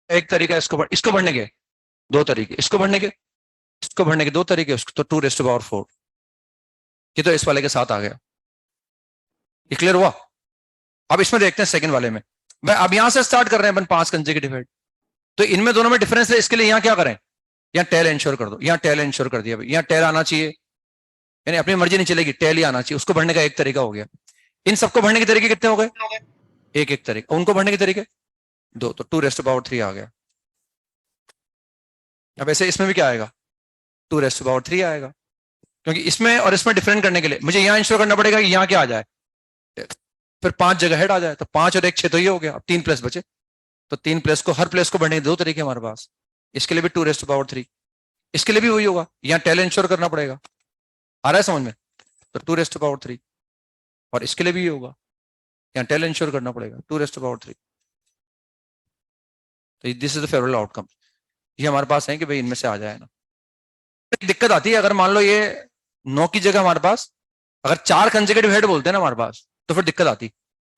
एक तरीका इसको बढ़ने के दो तरीके, इसको बढ़ने के दो तरीके, तो 2⁴ ये तो इस वाले के साथ आ गया। ये क्लियर हुआ? अब इसमें देखते हैं सेकंड वाले में। भाई अब यहां से स्टार्ट कर रहे हैं अपन 5 कंसेक्यूटिव हेड, तो इनमें दोनों में डिफरेंस है, इसके लिए यहां क्या करें, यहां टेल इंश्योर कर दो, यहां टेल इंश्योर कर दिया, यहां टेल आना चाहिए, यानी अपनी मर्जी नहीं चलेगी, टेल ही आना चाहिए। उसको भरने का एक तरीका हो गया। इन सबको भरने के तरीके कितने हो गए? एक एक तरीके। उनको भरने के तरीके दो, तो 2⁻³ आ गया। अब ऐसे इसमें भी क्या आएगा? 2⁻³ आएगा, क्योंकि इसमें और इसमें डिफरेंट करने के लिए मुझे यहां इंश्योर करना पड़ेगा कि यहां क्या आ जाए, फिर 5 जगह हेड आ जाए, तो 5 और 1 6, तो ये हो गया। अब 3 प्लस बचे, तो 3 प्लस को, हर प्लस को बढ़ने के दो तरीके हमारे पास। इसके लिए भी 2⁻³, इसके लिए भी वही होगा, यहां टेल इंश्योर करना पड़ेगा। आ रहा है समझ में? तो 2⁻3, और इसके लिए भी ये होगा, यहां टेल इंश्योर करना पड़ेगा 2⁻3। तो this is the favourable outcome. ये हमारे पास है कि भाई इनमें से आ जाए ना। एक दिक्कत आती है, अगर मान लो ये 9 की जगह हमारे पास अगर 4 कंसेक्यूटिव हेड बोलते हैं ना हमारे पास, तो फिर दिक्कत आती।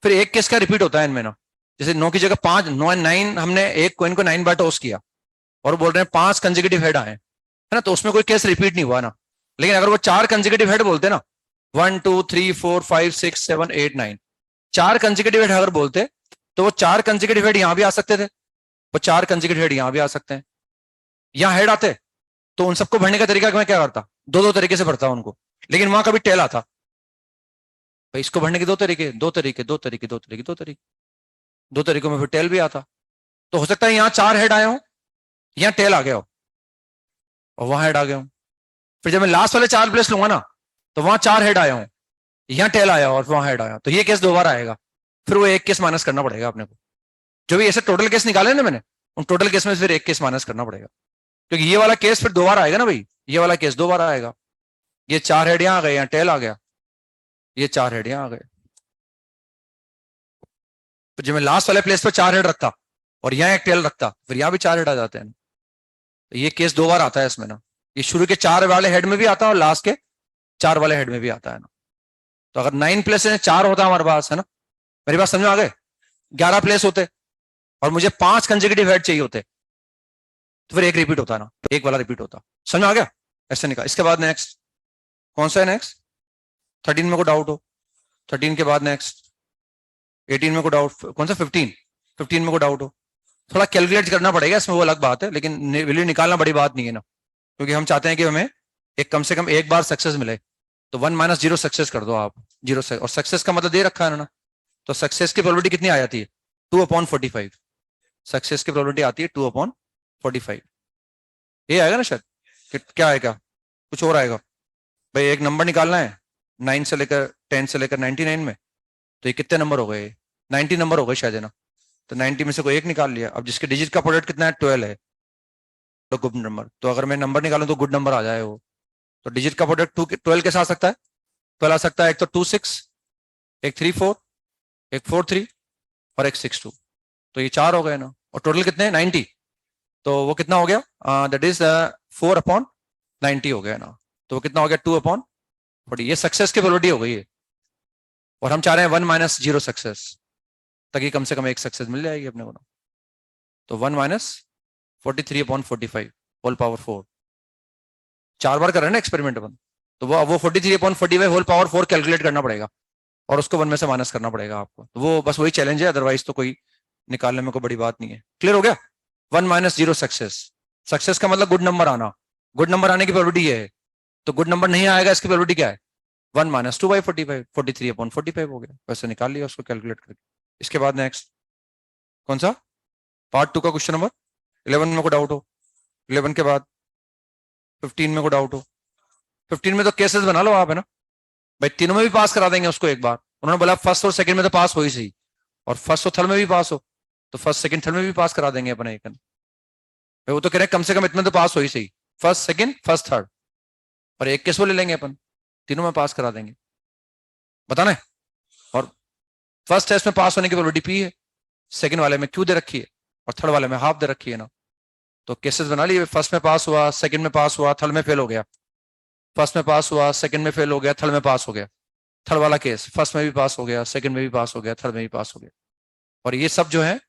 फिर एक केस का रिपीट होता है इनमें ना, जैसे 9 की जगह 5, 9 एंड 9, हमने एक कोइन को 9 बार टॉस किया और बोल रहे हैं 5 कंसेक्यूटिव हेड आए, है ना, तो उसमें कोई केस रिपीट नहीं हुआ ना। लेकिन अगर वो 4 कंसेक्यूटिव हेड बोलते ना, 1 2 3 4 5 6 7 8 9, 4 कंसेक्यूटिव हेड अगर बोलते, तो वो 4 कंसेक्यूटिव हेड यहां भी आ सकते थे, वो 4 कंसेक्यूटिव हेड यहां भी आ सकते हैं। यहां हेड आते तो उन सबको भरने का तरीका मैं क्या करता, दो तरीके से भरता उनको, लेकिन वहां कभी टेल आता। भाई इसको भरने के दो तरीके, दो तरीकों में फिर टेल भी आता। तो हो सकता है यहां 4 हेड आए हो, यहां टेल आ गया हो, और वहां हेड आ गया हो। फिर जब मैं लास्ट वाले 4 प्लेस लूंगा ना, तो वहां 4 हेड आया हूं, यहां टेल आया और वहां हेड आया, तो ये केस 2 बार आएगा। फिर वो एक केस माइनस करना पड़ेगा अपने को। जो भी ऐसे टोटल केस निकाले ना मैंने, उन टोटल केस में फिर एक केस माइनस करना पड़ेगा, क्योंकि ये वाला केस फिर 2 बार आएगा ना भाई, ये वाला केस 2 बार आएगा। ये 4 हेड यहां आ गए, यहां टेल आ गया, ये 4 हेड यहां आ गए। तो जब मैं लास्ट वाले प्लेस पर 4 हेड रखता और यहां एक टेल रखता, फिर यहां भी 4 हेड आ जाते हैं। तो ये केस 2 बार आता है इसमें ना, ये शुरू के 4 वाले हेड में भी आता है और लास्ट के 4 वाले हेड में भी आता है ना। तो अगर 9 प्लेस 4 होता हमारे पास, है ना, मेरी बात समझ में आ गए, 11 प्लेस होते और मुझे 5 कंसेक्यूटिव हेड चाहिए होते, तो फिर एक रिपीट होता ना, एक वाला रिपीट होता। समझ में आ गया? ऐसे निकाल। इसके बाद नेक्स्ट कौन सा है? नेक्स्ट 13 में को डाउट हो, 13 के बाद नेक्स्ट 18 में को डाउट, कौन सा 15 में को डाउट हो। थोड़ा कैलकुलेट करना पड़ेगा इसमें, वो अलग बात है, लेकिन वैल्यू निकालना बड़ी बात नहीं है ना, क्योंकि हम चाहते हैं कि हमें एक कम से कम एक बार सक्सेस मिले। तो 1 - 0 सक्सेस कर दो आप, 0 और सक्सेस का मतलब दे रखा है ना, तो सक्सेस की प्रोबेबिलिटी कितनी आ जाती है? 2/45। सक्सेस की प्रोबेबिलिटी आती है 2/45। ये आएगा ना शायद, क्या आएगा, कुछ और आएगा। भाई एक नंबर निकालना है 9 से लेकर 10 से लेकर 99 में, तो ये कितने नंबर हो गए? 90 नंबर हो गए शायद, है ना। तो 90 में से कोई एक निकाल लिया। अब जिसके डिजिट का प्रोडक्ट कितना है? 12 है, तो गुड नंबर। तो अगर मैं नंबर निकालूं तो गुड नंबर आ जाए वो। तो डिजिट का प्रोडक्ट 12 कैसा आ सकता है? 12 आ सकता है, एक तो 26, एक 34, एक 43 और एक 62। तो ये 4 हो गए ना, और टोटल कितने? 90। तो वो कितना हो गया? दैट इज 4/90 हो गया ना। तो वो कितना हो गया? 2/40। ये सक्सेस की प्रोबेबिलिटी हो गई है, और हम चाह रहे हैं 1 - 0 सक्सेस, ताकि कम से कम एक सक्सेस मिल जाएगी अपने को ना। तो 1 - 43/45 होल पावर 4, 4 बार कर रहे हैं ना एक्सपेरिमेंट अपन, तो वो 43/45 होल पावर 4 कैलकुलेट करना पड़ेगा, और उसको 1 में से माइनस करना पड़ेगा आपको। तो वो बस वही चैलेंज है, अदरवाइज तो कोई निकालने में कोई बड़ी बात नहीं है। क्लियर हो गया? 1 - 0 सक्सेस। सक्सेस का मतलब गुड नंबर आना, गुड नंबर आने की प्रोबेबिलिटी है। तो गुड नंबर नहीं आएगा, इसकी प्रोबेबिलिटी क्या है? 1 - 2/45, 43/45 हो गया। वैसे निकाल लिया उसको कैलकुलेट करके। इसके बाद नेक्स्ट कौन सा? पार्ट 2 का क्वेश्चन नंबर 11 में को डाउट हो, 11 के बाद 15 में को डाउट हो। 15 में तो केसेस बना लो आप, है ना भाई, तीनों में भी पास करा देंगे उसको एक बार। उन्होंने बोला फर्स्ट और सेकंड में तो पास हो ही सही, और फर्स्ट और थर्ड में भी पास हो, तो फर्स्ट सेकंड थर्ड में भी पास करा देंगे अपन एक। वो तो कह रहे हैं कम से कम इतने तो पास हो ही सही, फर्स्ट सेकंड फर्स्ट थर्ड, और एक केस वो ले लेंगे अपन, तीनों में पास करा देंगे। बताना है। और फर्स्ट टेस्ट में पास होने की प्रोबेबिलिटी पी है, सेकंड वाले में क्यू दे रखी है, और थर्ड वाले में हाफ दे रखी है ना। तो केसेस बना लिए, फर्स्ट में पास हुआ, सेकंड में पास हुआ, थर्ड में फेल हो गया। फर्स्ट में पास हुआ, सेकंड में फेल हो गया, थर्ड में पास हो गया। थर्ड वाला केस फर्स्ट में भी पास हो गया, सेकंड में भी पास हो गया, थर्ड में भी पास हो गया। और ये सब जो है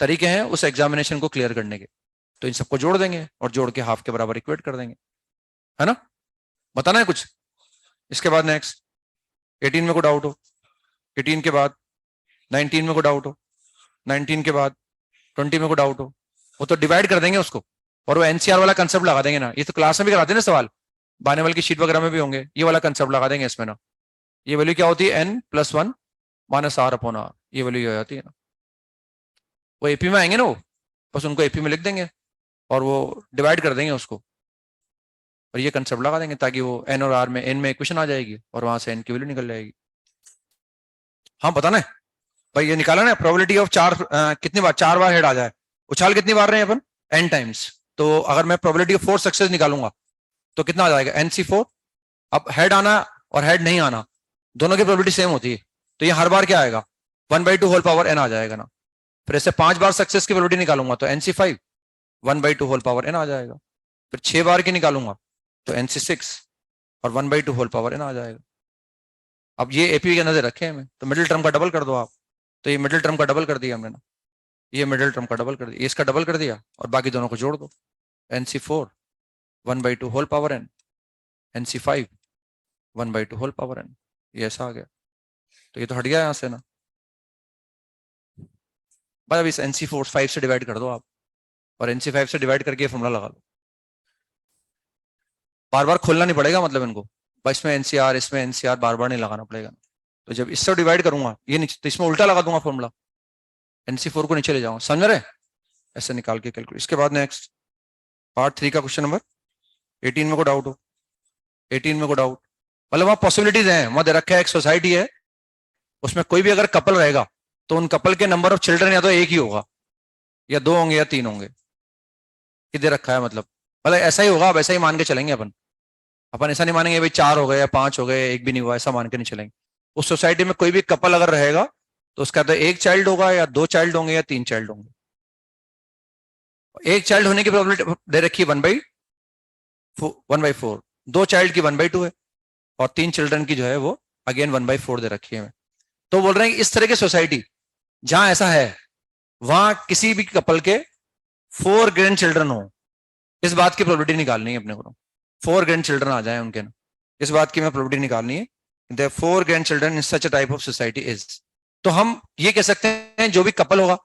तरीके हैं उस एग्जामिनेशन को क्लियर करने के। तो इन सबको जोड़ देंगे और जोड़ के हाफ के बराबर इक्वेट कर देंगे, है ना। बताना है कुछ? इसके बाद नेक्स्ट 18 में को डाउट हो, 18 के बाद 19 में को डाउट हो, 19 के बाद 20 में को डाउट हो, वो तो डिवाइड कर देंगे उसको और वो एनसीआर वाला कंसेप्ट लगा देंगे ना। ये तो क्लास में भी कराते हैं ना सवाल, बानेवल की शीट वगैरह में भी होंगे, ये वाला कंसेप्ट लगा देंगे इसमें ना। ये वैल्यू क्या होती है, n+1 minus R upon R, ये वैल्यू हो जाती है ना। वो एपी में आएंगे ना, वो बस उनको एपी में लिख देंगे और वो डिवाइड कर देंगे उसको और ये कंसेप्ट लगा देंगे ताकि वो एन और आर में, एन में इक्वेशन आ जाएगी और वहां से एन की वैल्यू निकल जाएगी। हाँ बताना है भाई, ये निकाला ना प्रोबेबिलिटी ऑफ चार, कितनी बार, 4 बार हेड आ जाए, उछाल कितनी बार रहे हैं अपन, n टाइम्स। तो अगर मैं प्रोबेबिलिटी ऑफ 4 सक्सेस निकालूंगा तो कितना आ जाएगा, NC4। अब हेड आना और हेड नहीं आना दोनों की प्रोबेबिलिटी सेम होती है, तो ये हर बार क्या आएगा, 1/2 होल पावर n आ जाएगा ना। फिर ऐसे 5 बार सक्सेस की प्रोबेबिलिटी निकालूंगा तो NC5 1/2 होल पावर n आ जाएगा। फिर 6 बार की निकालूंगा तो NC6 और 1/2 होल पावर n आ जाएगा। अब ये एपी के अंदर रखे हैं, तो मिडिल टर्म का डबल कर दो आप। तो ये मिडिल टर्म का डबल कर दिया हमने ना, ये मिडिल टर्म का डबल कर दिया, इसका डबल कर दिया और बाकी दोनों को जोड़ दो। NC4 1/2 whole power n, NC5 1/2 whole power n, ये ऐसा आ गया। तो ये तो हट गया यहां से ना। बस अब इस NC4 5 से डिवाइड कर दो आप और NC5 से डिवाइड करके फॉर्मूला लगा लो। बार बार खोलना नहीं पड़ेगा मतलब इनको, बस इसमें NCR इसमें NCR बार बार नहीं लगाना पड़ेगा। तो जब इससे डिवाइड करूंगा ये नीचे, तो इसमें उल्टा लगा दूंगा फॉर्मूला, NC4 को नीचे ले जाऊंगा, समझ रहे, ऐसे निकाल के कैलकुलेट। इसके बाद नेक्स्ट पार्ट 3 का क्वेश्चन नंबर 18 में को डाउट हो, 18 में को डाउट, मतलब वहां पॉसिबिलिटीज हैं, वहां दे रखा है एक सोसाइटी है, उसमें कोई भी अगर कपल रहेगा तो उन कपल के नंबर ऑफ चिल्ड्रन या तो एक ही होगा या 2 होंगे या 3 होंगे, ये दे रखा है। मतलब ऐसा ही होगा, अब ऐसा ही मान के चलेंगे अपन। अपन ऐसा नहीं मानेंगे भाई 4 हो गए या 5 हो गए, एक भी नहीं हुआ, ऐसा मान के नहीं चलेंगे। उस सोसाइटी में कोई भी कपल अगर रहेगा तो उसका तो एक चाइल्ड होगा या 2 चाइल्ड होंगे या 3 चाइल्ड होंगे। एक चाइल्ड होने की प्रोबेबिलिटी दे रखी है 1/4, 2 चाइल्ड की 1/2 है और 3 चिल्ड्रन की जो है वो अगेन 1/4 दे रखी है। तो बोल रहे हैं कि इस तरह की सोसाइटी जहां ऐसा है वहां किसी भी कपल के 4 ग्रैंड चिल्ड्रन हो, इस बात की प्रोबेबिलिटी निकालनी है अपने को। 4 ग्रैंड चिल्ड्रन आ जाए उनके ना, इस बात की मैं प्रोबेबिलिटी निकालनी है। The 4 grand children in such a type of society is. तो हम ये कह सकते हैं जो भी कपल होगा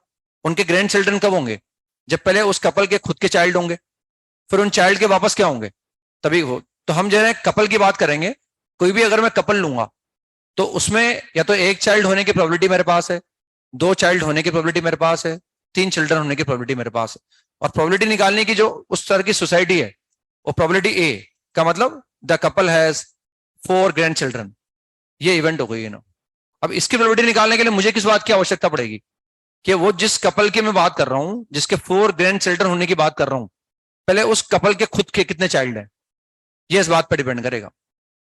उनके ग्रैंड चिल्ड्रन कब होंगे, जब पहले उस कपल के खुद के चाइल्ड होंगे, फिर उन चाइल्ड के वापस क्या होंगे, तभी हो। तो हम जो है कपल की बात करेंगे, कोई भी अगर मैं कपल लूंगा तो उसमें या तो एक चाइल्ड होने की प्रोबेबिलिटी मेरे पास है, 2 चाइल्ड होने की प्रोबेबिलिटी मेरे पास है, 3 चिल्ड्रन होने की प्रोबेबिलिटी मेरे पास है। और प्रोबेबिलिटी निकालने की जो उस तरह की सोसाइटी है वो प्रोबेबिलिटी ए का मतलब the couple has 4 grand children, ये इवेंट हो गई है ना। अब इसकी प्रोबेबिलिटी निकालने के लिए मुझे किस बात की आवश्यकता पड़ेगी कि वो जिस कपल की मैं बात कर रहा हूं, जिसके 4 ग्रैंड चिल्ड्रन होने की बात कर रहा हूं, पहले उस कपल के खुद के कितने चाइल्ड हैं, ये इस बात पर डिपेंड करेगा।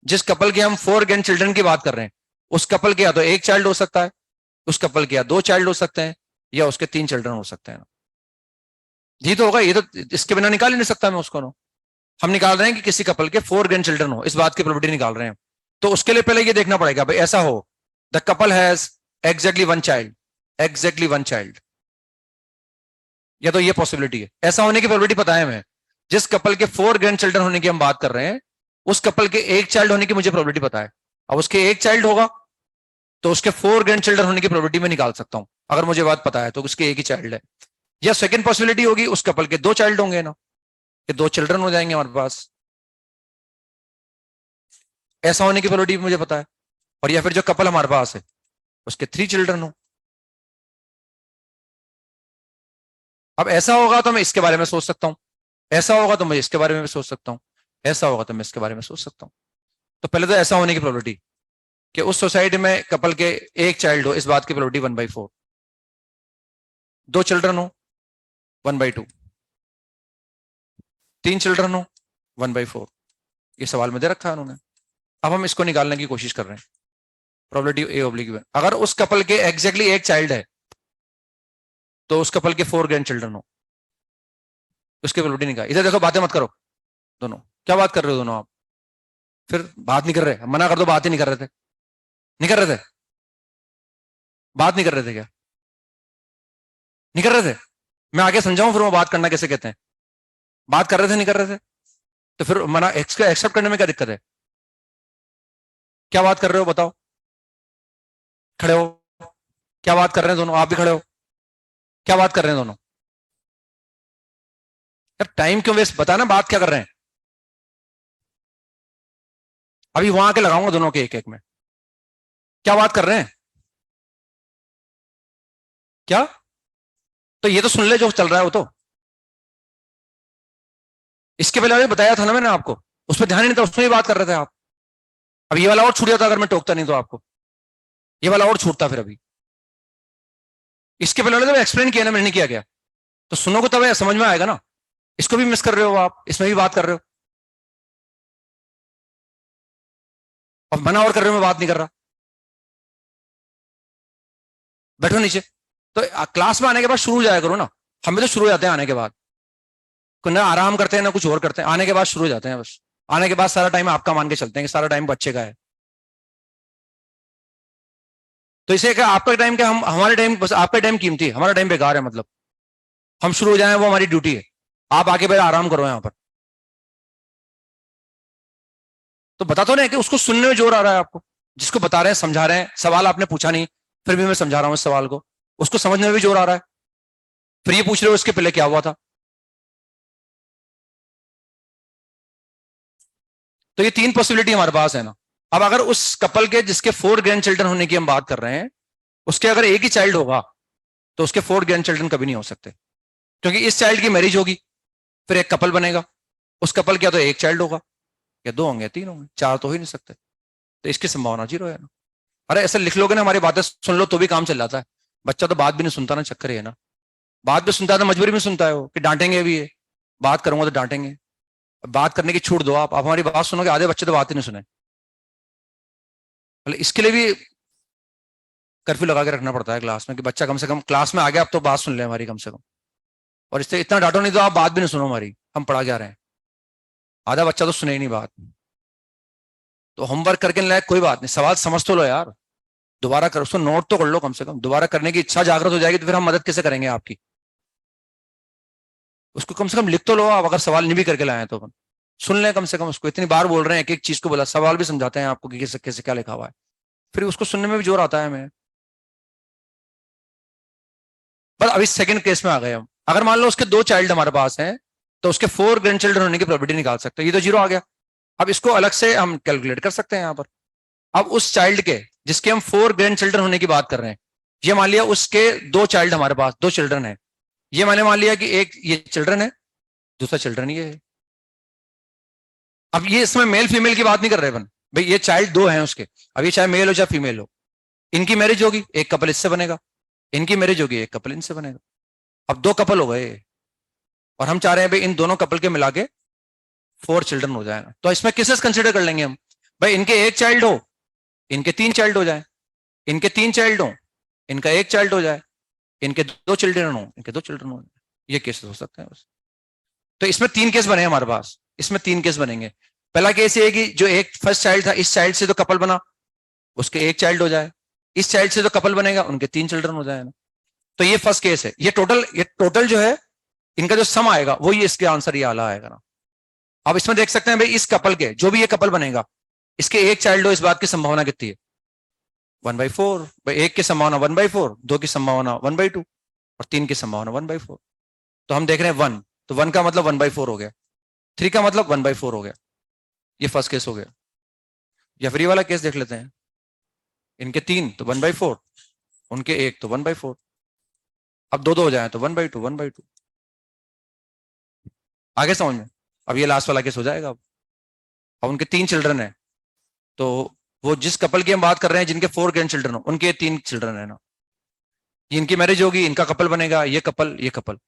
जिस कपल के हम 4 ग्रैंड चिल्ड्रन की बात कर रहे हैं उस कपल के या तो एक चाइल्ड हो सकता है, उस कपल के या 2 चाइल्ड हो सकते हैं या उसके 3 चिल्ड्रन हो सकते हैं। जी तो होगा, ये तो इसके बिना निकाल ही नहीं सकता मैं उसको ना। हम निकाल रहे हैं कि किसी कपल के 4 ग्रैंड चिल्ड्रन हो, इस बात की प्रोबेबिलिटी निकाल रहे हैं। तो उसके लिए पहले ये देखना पड़ेगा भाई ऐसा हो the couple has exactly 1 child, exactly 1 child, या तो ये पॉसिबिलिटी है। ऐसा होने की प्रोबेबिलिटी पता है हमें, जिस कपल के 4 ग्रैंड चिल्ड्रन होने की हम बात कर रहे हैं उस कपल के एक चाइल्ड होने की मुझे प्रोबेबिलिटी पता है। अब उसके एक चाइल्ड होगा तो उसके 4 ग्रैंड चिल्ड्रन होने की प्रोबेबिलिटी में निकाल सकता हूं, अगर मुझे बात पता है तो उसके एक ही चाइल्ड है। या सेकंड पॉसिबिलिटी होगी उस कपल के 2 चाइल्ड होंगे ना, कि 2 चिल्ड्रन हो जाएंगे हमारे पास, ऐसा होने की प्रोबेबिलिटी मुझे पता है। और या फिर जो कपल हमारे पास है उसके 3 चिल्ड्रन हो। अब ऐसा होगा तो मैं इसके बारे में सोच सकता हूं, ऐसा होगा तो मैं इसके बारे में भी सोच सकता हूं, ऐसा होगा तो मैं इसके बारे में सोच सकता हूं। तो पहले तो ऐसा होने की प्रोबेबिलिटी कि उस सोसाइटी में कपल के एक चाइल्ड हो, इस बात की प्रोबेबिलिटी 1/4, 2 चिल्ड्रन हो 1/2, 3 चिल्ड्रन हो 1/4। ये सवाल में दे रखा है उन्होंने। अब हम इसको निकालने की कोशिश कर रहे हैं, प्रोबेबिलिटी ए ऑब्लिक बी। अगर उस कपल के एग्जैक्टली एक चाइल्ड है तो उस कपल के 4 ग्रैंड चिल्ड्रन हो, उसकी प्रोबेबिलिटी निकाल। इधर देखो, बातें मत करो दोनों, क्या बात कर रहे हो दोनों आप, फिर बात नहीं कर रहे, मना कर दो, बात ही नहीं कर रहे थे, नहीं कर रहे थे, बात नहीं कर रहे थे क्या? नहीं कर रहे थे? मैं आगे समझाऊं फिर वो बात करना कैसे कहते हैं? बात कर रहे थे नहीं कर रहे थे? तो फिर मना एक्सेप्ट करने में क्या दिक्कत है? क्या बात कर रहे हो बताओ? खड़े हो। क्या बात कर रहे हैं दोनों? आप भी खड़े हो। क्या बात कर रहे हैं दोनों? यार टाइम क्यों वेस्ट, बताना बात क्या कर रहे हैं? अभी वहां के लगाऊंगा दोनों के एक एक में। क्या बात कर रहे हैं? क्या? तो ये तो सुन ले जो चल रहा है वो तो। इसके पहले अभी बताया था ना मैंने आपको, उस पर ध्यान ही नहीं था, उसमें ही बात कर रहे थे आप। अब ये वाला और छूट जाता अगर मैं टोकता नहीं तो आपको, ये वाला और छूटता फिर अभी। इसके पहले वाले तो एक्सप्लेन किया ना मैंने, नहीं किया गया? तो सुनोगे तब समझ में आएगा ना। इसको भी मिस कर रहे हो आप, इसमें भी बात कर रहे हो, और मना और कर रहे हो, मैं बात नहीं कर रहा। बैठो नीचे। तो क्लास में आने के बाद शुरू हो जाया करो ना। हम भी तो शुरू हो जाते हैं आने के बाद, ना आराम करते हैं ना कुछ और करते हैं, आने के बाद शुरू हो जाते हैं बस। आने के बाद सारा टाइम आपका मान के चलते हैं कि सारा टाइम बच्चे का है। तो इसे क्या आपका टाइम क्या, हम हमारे टाइम बस, आपका टाइम कीमती है, हमारा टाइम बेकार है मतलब। हम शुरू हो जाए वो हमारी ड्यूटी है। आप आके पहले आराम करो यहाँ पर। तो बता तो नहीं कि उसको सुनने में जोर आ रहा है आपको, जिसको बता रहे हैं समझा रहे हैं, सवाल आपने पूछा नहीं, फिर भी मैं समझा रहा हूं इस सवाल को, उसको समझने में भी जोर आ रहा है। फिर ये पूछ रहे हो इसके पहले क्या हुआ था। तो ये तीन पॉसिबिलिटी हमारे पास है ना। अब अगर उस कपल के जिसके 4 ग्रैंड चिल्ड्रन होने की हम बात कर रहे हैं, उसके अगर एक ही चाइल्ड होगा, तो उसके 4 ग्रैंड चिल्ड्रन कभी नहीं हो सकते, क्योंकि इस चाइल्ड की मैरिज होगी, फिर एक कपल बनेगा। उस कपल का तो एक चाइल्ड होगा, या दो होंगे या तीन होंगे, चार तो हो ही नहीं सकते। तो इसकी संभावना जीरो है ना। अरे ऐसे लिख लोगे ना, हमारी बातें सुन लो तो भी काम चल जाता है। बच्चा तो बात भी नहीं सुनता ना, चक्कर है ना। बात भी सुनता है तो मजबूरी में सुनता है वो, कि डांटेंगे भी है, बात करूंगा तो डांटेंगे। बात करने की छूट दो आप हमारी बात सुनोगे, आधे बच्चे तो बात ही नहीं सुने। मतलब इसके लिए भी कर्फ्यू लगा के रखना पड़ता है क्लास में, कि बच्चा कम से कम क्लास में आ गया अब तो बात सुन ले हमारी कम से कम। और इससे इतना डांटो नहीं तो आप बात भी नहीं सुनो हमारी, हम पढ़ा क्या रहे हैं। आधा बच्चा तो सुने ही नहीं बात। तो होमवर्क करके लायक कोई बात नहीं, सवाल समझ तो लो यार। दोबारा कर, उसको नोट तो कर लो कम से कम, दोबारा करने की इच्छा जागृत हो जाएगी तो फिर हम मदद कैसे करेंगे आपकी। उसको कम से कम लिख तो लो आप, अगर सवाल नहीं भी करके लाए तो अपन सुन लें कम से कम उसको। इतनी बार बोल रहे हैं, एक एक चीज को बोला, सवाल भी समझाते हैं आपको कि कैसे कैसे क्या लिखा हुआ है, फिर उसको सुनने में भी जोर आता है हमें। पर अभी सेकंड केस में आ गए हम। अगर मान लो उसके 2 चाइल्ड हमारे पास हैं, तो उसके 4 ग्रैंड चिल्ड्रन होने की प्रोबेबिलिटी निकाल सकते हैं, ये तो जीरो आ गया। अब इसको अलग से हम कैलकुलेट कर सकते हैं यहाँ पर। अब उस चाइल्ड के जिसके हम 4 ग्रैंड चिल्ड्रन होने की बात कर रहे हैं, ये मान लिया उसके 2 चाइल्ड हमारे पास, 2 चिल्ड्रन है। ये मैंने मान लिया कि एक ये चिल्ड्रन है, दूसरा चिल्ड्रन ये है। अब ये इसमें मेल फीमेल की बात नहीं कर रहे अपन, भाई ये चाइल्ड दो हैं उसके। अब ये चाहे मेल हो चाहे फीमेल हो, इनकी मैरिज होगी, एक कपल इससे बनेगा। इनकी मैरिज होगी, एक कपल इनसे बनेगा। अब 2 कपल हो गए, और हम चाह रहे हैं भाई इन दोनों कपल के मिला के 4 चिल्ड्रन हो जाएगा। तो इसमें केसेस कंसिडर कर लेंगे हम, भाई इनके एक चाइल्ड हो, इनके 3 चाइल्ड हो जाए, इनके 3 चाइल्ड हो, इनका एक चाइल्ड हो जाए, इनके 2 चिल्ड्रन हो, इनके 2 चिल्ड्रन हो जाए। ये केसेस हो सकते हैं बस। तो इसमें 3 केस बने हमारे पास, इसमें 3 केस बनेंगे। पहला केस ये है कि जो एक फर्स्ट चाइल्ड था, इस चाइल्ड से तो कपल बना, उसके एक चाइल्ड हो जाए। इस चाइल्ड से तो कपल बनेगा, उनके 3 चिल्ड्रन हो जाए ना। तो ये फर्स्ट केस है। ये टोटल जो है, इनका जो सम आएगा वो ये इसके आंसर ये आला आएगा ना। अब इसमें देख सकते हैं भाई इस कपल के, जो भी ये कपल बनेगा, इसके एक चाइल्ड हो, इस बात की संभावना कितनी है? 1/4। भाई एक की संभावना 1/4, दो की संभावना 1/2, और तीन की संभावना 1/4। तो हम देख रहे हैं 1, तो 1 का मतलब 1/4 हो गया, 3 का मतलब 1/4 हो गया। ये फर्स्ट केस हो गया। या फिर ये वाला केस देख लेते हैं, इनके 3 तो 1/4, उनके एक तो 1/4। अब दो दो हो जाए तो 1/2 1/2। आगे समझ में? अब ये लास्ट वाला केस हो जाएगा। अब उनके 3 चिल्ड्रन है, तो वो जिस कपल की हम बात कर रहे हैं जिनके 4 ग्रैंड चिल्ड्रन हो, उनके 3 चिल्ड्रन है ना। इनकी मैरिज होगी, इनका कपल बनेगा, ये कपल ये कपल।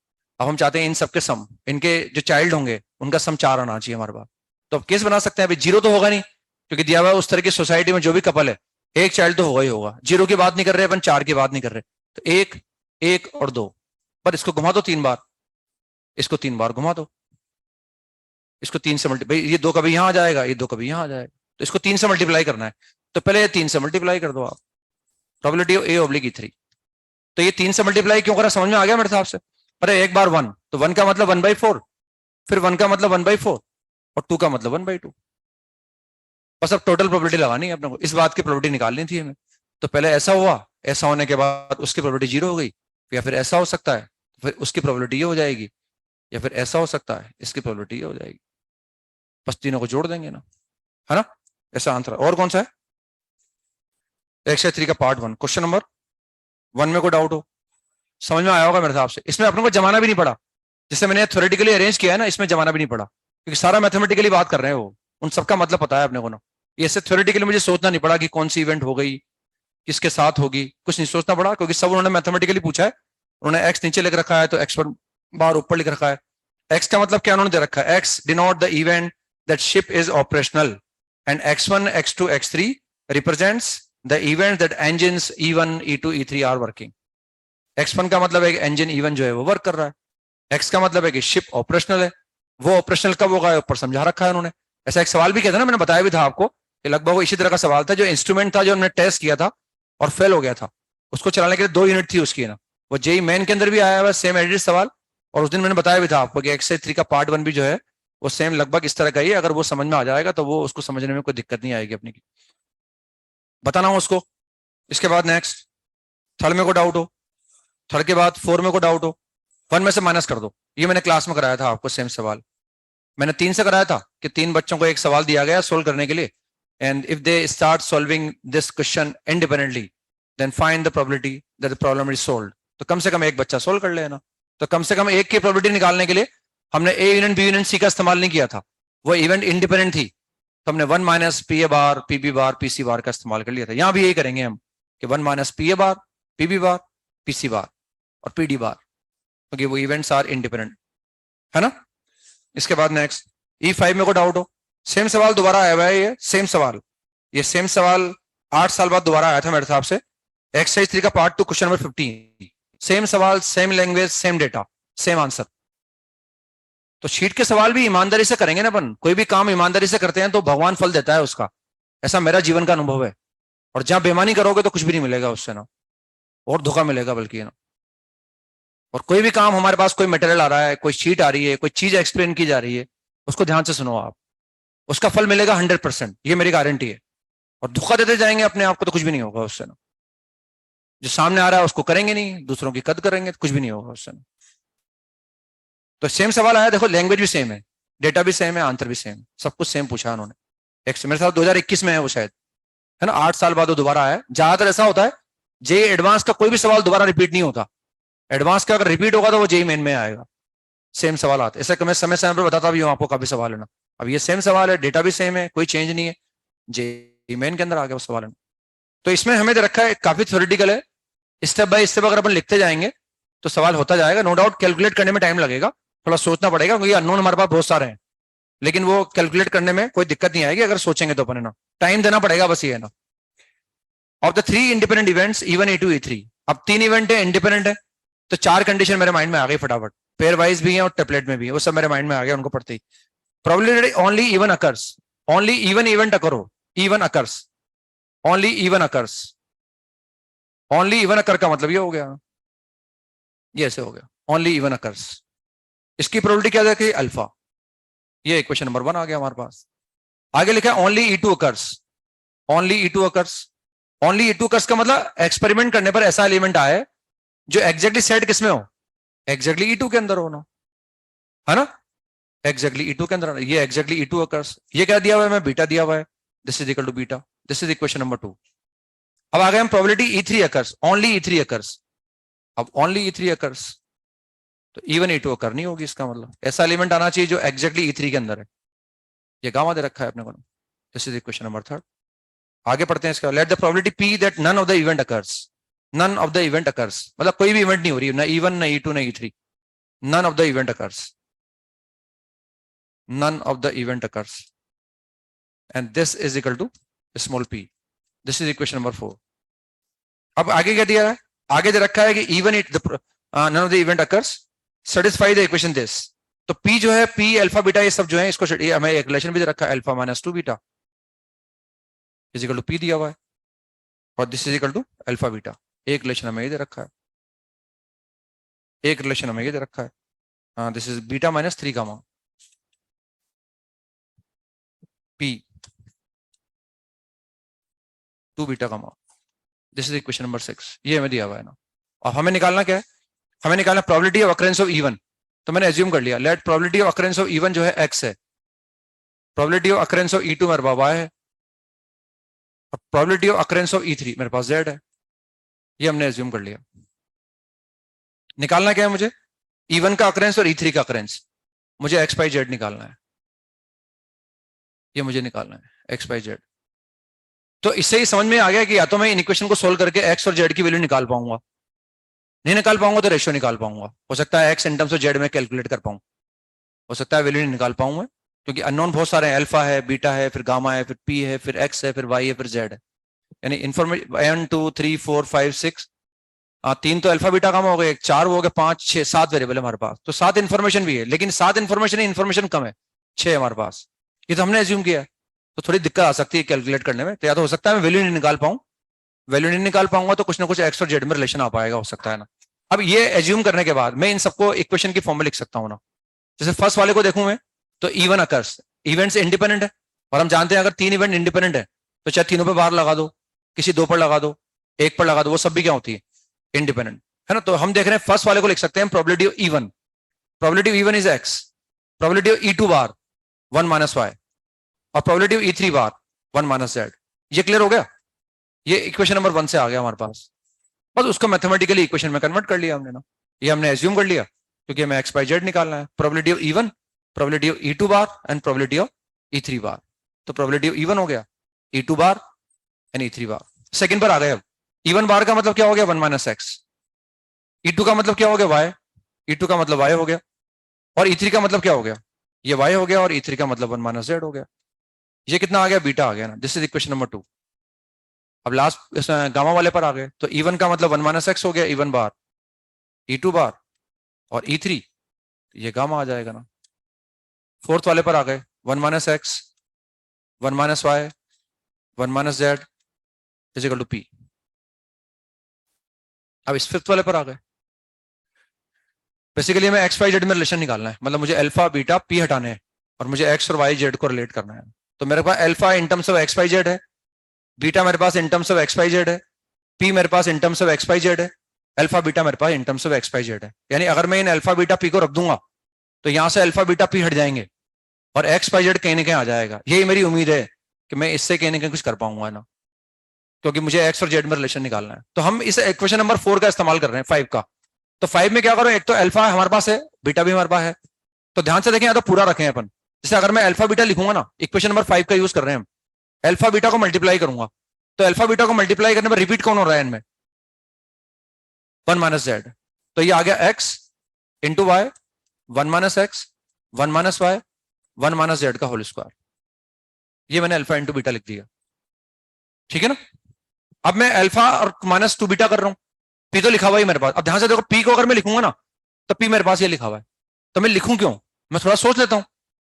अब हम चाहते हैं इन सबके सम, इनके जो चाइल्ड होंगे उनका सम 4 आना चाहिए हमारे पास। तो अब केस बना सकते हैं, अभी जीरो तो होगा नहीं, क्योंकि दिया हुआ उस तरह की सोसाइटी में जो भी कपल है, एक चाइल्ड तो होगा ही होगा। जीरो की बात नहीं कर रहे अपन, 4 की बात नहीं कर रहे। तो एक, एक और दो। पर इसको घुमा दो 3 बार, इसको 3 बार घुमा दो, इसको 3 से मल्टीप्लाई, ये 2 कभी यहां आ जाएगा, ये 2 कभी यहां आ जाएगा, तो इसको 3 से मल्टीप्लाई करना है। तो पहले 3 से मल्टीप्लाई कर दो आप, प्रोबेबिलिटी ए ऑब्लिक E3। तो ये 3 से मल्टीप्लाई क्यों करा, समझ में आ गया मेरे हिसाब से? अरे एक बार 1 तो 1 का मतलब 1/4, फिर 1 का मतलब 1/4 और 2 का मतलब 1/2। बस अब टोटल प्रोबेबिलिटी लगानी है अपने को, इस बात की प्रोबेबिलिटी निकालनी थी हमें। तो पहले ऐसा हुआ, ऐसा होने के बाद उसकी प्रोबेबिलिटी 0 हो गई, या फिर ऐसा हो सकता है फिर उसकी प्रोबेबिलिटी ये हो जाएगी, या फिर ऐसा हो सकता है इसकी प्रोबेबिलिटी ये हो जाएगी। बस तीनों को जोड़ देंगे ना, है ना? ऐसा आंसर। और कौन सा है? एक्सरसाइज 3 का पार्ट 1 क्वेश्चन नंबर 1 में कोई डाउट हो? समझ में आया होगा मेरे हिसाब से। इसमें अपने को जमाना भी नहीं पड़ा, जिससे मैंने थ्योरेटिकली अरेंज किया है ना, इसमें जमाना भी नहीं पड़ा, क्योंकि सारा मैथमेटिकली बात कर रहे हैं वो, उन सबका मतलब पता है अपने को ना। ये इससे थ्योरेटिकली मुझे सोचना नहीं पड़ा कि कौन सी इवेंट हो गई, किसके साथ होगी, कुछ नहीं सोचना पड़ा, क्योंकि सब उन्होंने मैथमेटिकली पूछा है। उन्होंने एक्स नीचे लिख रखा है तो एक्स पर बार ऊपर लिख रखा है। एक्स का मतलब क्या उन्होंने दे रखा है, X denote the event that ship is operational and x1 x2 x3 represents the event that engines E1 E2 E3 are working. x1 का मतलब है कि इंजन E1 जो है वो वर्क कर रहा है, x का मतलब है कि शिप ऑपरेशनल है। वो ऑपरेशनल कब होगा ऊपर समझा रखा है उन्होंने। ऐसा एक सवाल भी किया था ना, मैंने बताया भी था आपको कि लगभग इसी तरह का सवाल था, जो इंस्ट्रूमेंट था जो हमने टेस्ट किया था और फेल हो गया था, उसको चलाने के लिए 2 यूनिट थी उसकी ना। वो जेई मेन के अंदर भी आया हुआ सेम एडिट सवाल, और उस दिन मैंने बताया भी था आपको कि एक्सरसाइज 3 का पार्ट 1 भी जो है वो सेम लगभग इस तरह का ही है। अगर वो समझ में आ जाएगा तो वो उसको समझने में कोई दिक्कत नहीं आएगी अपनी की, बताना हो उसको। इसके बाद नेक्स्ट थर्ड में को डाउट हो, थर्ड के बाद 4 में को डाउट हो, 1 में से माइनस कर दो। ये मैंने क्लास में कराया था आपको सेम सवाल, मैंने 3 से कराया था कि 3 बच्चों को एक सवाल दिया गया सोल्व करने के लिए, and if they start solving this question independently then find the probability that the problem is solved. तो कम से कम एक बच्चा सोल्व कर लेना। तो कम से कम एक की प्रोबेबिलिटी निकालने के लिए हमने A union B union C का इस्तेमाल नहीं किया था, वो इवेंट इंडिपेंडेंट थी, तो हमने 1 minus P A bar P B bar P C bar का इस्तेमाल कर लिया था। यहां भी यही करेंगे हम कि 1 minus P A bar P B bar P C bar और पी डी बार, क्योंकि वो इवेंट्स आर इंडिपेंडेंट, है ना? इसके बाद नेक्स्ट E5 में को डाउट हो, सेम सवाल दोबारा आया हुआ है, ये सेम सवाल, ये सेम सवाल 8 साल बाद दोबारा आया था मेरे हिसाब से। एक्सरसाइज 3 का पार्ट 2 क्वेश्चन नंबर 15, सेम सवाल same language same data same answer. तो शीट के सवाल भी ईमानदारी से करेंगे ना अपन, कोई भी काम ईमानदारी से करते हैं तो भगवान फल देता है उसका, ऐसा मेरा जीवन का अनुभव है। और जहां बेईमानी करोगे तो कुछ भी नहीं मिलेगा उससे ना, और धोखा मिलेगा बल्कि ना। और कोई भी काम हमारे पास कोई मटेरियल आ रहा है, कोई शीट आ रही है, कोई चीज एक्सप्लेन की जा रही है, उसको ध्यान से सुनो आप, उसका फल मिलेगा 100%, ये मेरी गारंटी है। और धोखा देते जाएंगे अपने आप को तो कुछ भी नहीं होगा उससे ना। जो सामने आ रहा है उसको करेंगे नहीं, दूसरों की कद करेंगे तो कुछ भी नहीं होगा उससे ना। तो सेम सवाल आया, देखो लैंग्वेज भी सेम है, डेटा भी सेम है, आंसर भी सेम, सब कुछ सेम पूछा उन्होंने। एक मेरे साथ 2021 में है वो शायद, है ना, 8 साल बाद वो दोबारा आया। ज्यादातर ऐसा होता है जे एडवांस का कोई भी सवाल दोबारा रिपीट नहीं होता, एडवांस का अगर रिपीट होगा तो वो जेई मेन में आएगा। सेम सवाल आते, ऐसे मैं समय समय पर बताता भी हूँ आपको, काफी सवाल है ना। अब ये सेम सवाल है, डेटा भी सेम है, कोई चेंज नहीं है, जेई मेन के अंदर आ गया वो सवाल है। तो इसमें हमें दे रखा है काफी थ्योरेटिकल है, स्टेप बाय स्टेप अगर अपन लिखते जाएंगे तो सवाल होता जाएगा। नो डाउट कैलकुलेट करने में टाइम लगेगा, थोड़ा सोचना पड़ेगा, क्योंकि अननोन हमारे पास बहुत सारे हैं, लेकिन वो कैलकुलेट करने में कोई दिक्कत नहीं आएगी अगर सोचेंगे तो अपन, है ना। टाइम देना पड़ेगा बस, ये है ना। Of the 3 independent events E1 E2 E3, अब 3 इवेंट है इंडिपेंडेंट है, तो 4 कंडीशन मेरे माइंड में आ गई फटाफट, पेयर वाइज भी है और टेप्लेट में भी है, वो सब मेरे माइंड में आ गया उनको पढ़ते ही। Probability only even occurs, only even event occur हो, even occurs, only even occurs, only even occur का मतलब ये हो गया, ये ऐसे हो गया, ओनली इवन अकर्स। इसकी प्रोबेबिलिटी क्या देखिए अल्फा, ये इक्वेशन नंबर 1 आ गया हमारे पास। आगे लिखा है only E2 occurs, only E2 occurs, only E2 occurs का मतलब एक्सपेरिमेंट करने पर ऐसा एलिमेंट आए जो एग्जैक्टली सेट किसमें हो, एग्जैक्टली E2 के अंदर होना, है ना, एग्जैक्टली E2 के अंदर, ये एग्जैक्टली E2 अकर्स। ये क्या दिया हुआ है, मैं बीटा दिया हुआ है, this is equal to beta, this is equation number 2। अब आ गए हम probability E3 occurs, only E3 occurs. अब ओनली E3 अकर्स तो इवन E2 अकर नहीं होगी, इसका मतलब ऐसा एलिमेंट आना चाहिए जो एग्जैक्टली E3 के अंदर है। ये गामा दे रखा है अपने को, दिस इज इक्वेशन नंबर 3। आगे पढ़ते हैं इसका, let the probability P that none of the event occurs, none of the event occurs मतलब कोई भी इवेंट नहीं हो रही, ना E1 ना E2 ना E3, none of the event occurs, none of the event occurs, and this is equal to small p, this is equation number 4। अब आगे क्या दिया है, आगे दे रखा है कि even it the none of the event occurs satisfy the equation this। तो p जो है, p अल्फा बीटा ये सब जो है, इसको हमें एक रिलेशन भी दे रखा है, alpha minus 2 beta is equal to p दिया हुआ है, और this is equal to alpha beta, एक रिलेशन हमें ये दे रखा है। एक रिलेशन हमें ये दे रखा है, हाँ this is beta minus 3 gamma P 2 beta gamma, this is equation number 6, ये हमें दिया हुआ है ना। और हमें निकालना क्या है, हमें निकालना probability of occurrence of event. तो मैंने एज्यूम कर लिया, let probability of occurrence of event जो है x है, probability of occurrence of E2 मेरे पास y है, और probability of occurrence of E3 मेरे पास z है। ये हमने एज्यूम कर लिया। निकालना क्या है मुझे, E1 का अकरेंस और E3 का अकरेंस। मुझे x बाई जेड निकालना है, ये मुझे निकालना है x बाई जेड। तो इससे ही समझ में आ गया कि या तो मैं इन इक्वेशन को सोल्व करके x और z की वैल्यू निकाल पाऊंगा, नहीं निकाल पाऊंगा तो रेशियो निकाल पाऊंगा। हो सकता है x in terms of z में कैलकुलेट कर पाऊं, हो सकता है वैल्यू नहीं निकाल पाऊं मैं, क्योंकि अननोन बहुत सारे हैं, अल्फा है, बीटा है, फिर गामा है, फिर p है, फिर x है, फिर y है, फिर z है। यानी इन्फॉर्मेशन 1 2 3 4 5 6, 3 तो अल्फा बीटा गामा हो गए, 4 हो गए, 5 6 7 वेरिएबल है हमारे पास। तो 7 इन्फॉर्मेशन भी है, लेकिन 7 इन्फॉर्मेशन है, इन्फॉर्मेशन कम है, 6 हमारे पास। ये तो हमने एज्यूम किया है, तो थोड़ी दिक्कत आ सकती है कैलकुलेट करने में। तो या तो हो सकता है मैं वैल्यू नहीं निकाल पाऊं, वैल्यू नहीं निकाल पाऊंगा तो कुछ ना कुछ एक्स और जेड में रिलेशन आ पाएगा, हो सकता है ना। अब ये एज्यूम करने के बाद मैं इन सबको इक्वेशन की फॉर्म में लिख सकता हूँ ना। जैसे फर्स्ट वाले को देखूं मैं, तो इवन अकर्स, इवेंट्स इंडिपेंडेंट है, और हम जानते हैं अगर 3 इवेंट इंडिपेंडेंट है तो चाहे तीनों पे बार लगा दो, किसी 2 पर लगा दो, 1 पर लगा दो, वो सब भी क्या होती है, इंडिपेंडेंट है ना। तो हम देख रहे हैं फर्स्ट वाले को लिख सकते हैं probability of even, probability of even is X, probability of E2 bar 1 minus Y, और probability of E3 bar 1 minus Z. ये क्लियर हो गया, ये इक्वेशन नंबर 1 से आ गया हमारे पास। बस उसको मैथमेटिकली इक्वेशन में कन्वर्ट कर लिया हमने ना, ये हमने एज्यूम कर लिया, क्योंकि हमें एक्स बाई जेड निकालना है। Probability of even, probability of E2 bar and probability of E3 बार। तो प्रोबेबिलिटी ऑफ इवन हो गया E2 bar and E3 bar. Second पर आ गए अब, इवन बार का मतलब क्या हो गया 1 माइनस एक्स, E2 का मतलब क्या हो गया y, E2 का मतलब y हो गया, और E3 का मतलब क्या हो गया, ये y हो गया, और E3 का मतलब 1 माइनस जेड हो गया। ये कितना आ गया, बीटा आ गया ना, दिस इज इक्वेशन नंबर 2। अब लास्ट गामा वाले पर आ गए, तो E1 का मतलब 1 माइनस एक्स हो गया, इवन बार, E2 बार और E3, ये गामा आ जाएगा ना। फोर्थ वाले पर आ गए, 1 minus X, 1 minus Y, 1 minus Z is equal to P. अब इस फिफ्थ वाले पर आ गए, बेसिकली हमें एक्स वाई जेड में रिलेशन निकालना है, मतलब मुझे अल्फा बीटा पी हटाने हैं, और मुझे एक्स और वाई जेड को रिलेट करना है। तो मेरे पास alpha in terms of X Y Z है, बीटा मेरे पास in terms of X Y Z है, पी मेरे पास in terms of X Y Z है, अल्फा बीटा मेरे पास in terms of X Y Z है। यानी अगर मैं इन अल्फा बीटा पी को रख दूंगा तो यहां से अल्फा बीटा पी हट जाएंगे और एक्स वाई जेड कहीं ना कहीं आ जाएगा। यही मेरी उम्मीद है कि मैं इससे कहीं ना कहीं कुछ कर पाऊंगा ना, क्योंकि मुझे एक्स और जेड में रिलेशन निकालना है। तो हम इस इक्वेशन नंबर 4 का इस्तेमाल कर रहे हैं, 5 का। तो 5 में क्या करो, एक तो अल्फा हमारे पास है, बीटा भी हमारे पास है, तो ध्यान से देखें, या तो पूरा रखें अपन। जैसे अगर मैं अल्फा बीटा लिखूंगा ना, इक्वेशन नंबर 5 का यूज कर रहे हैं हम, अल्फा बीटा को मल्टीप्लाई करूंगा, तो अल्फा बीटा को मल्टीप्लाई करने पर रिपीट कौन हो रहा है इनमें, 1 माइनस जेड। तो ये आ गया X into Y, 1 minus X, 1 minus Y, 1 minus Z का होल स्क्वायर। ये मैंने अल्फा इंटू बीटा लिख दिया, ठीक है ना। अब मैं अल्फा और माइनस 2 बीटा कर रहा हूं, पी तो लिखा हुआ है मेरे पास। अब ध्यान से देखो, पी को अगर मैं लिखूंगा ना, तो पी मेरे पास ये लिखा हुआ है, तो मैं लिखूं क्यों, मैं थोड़ा सोच लेता हूं।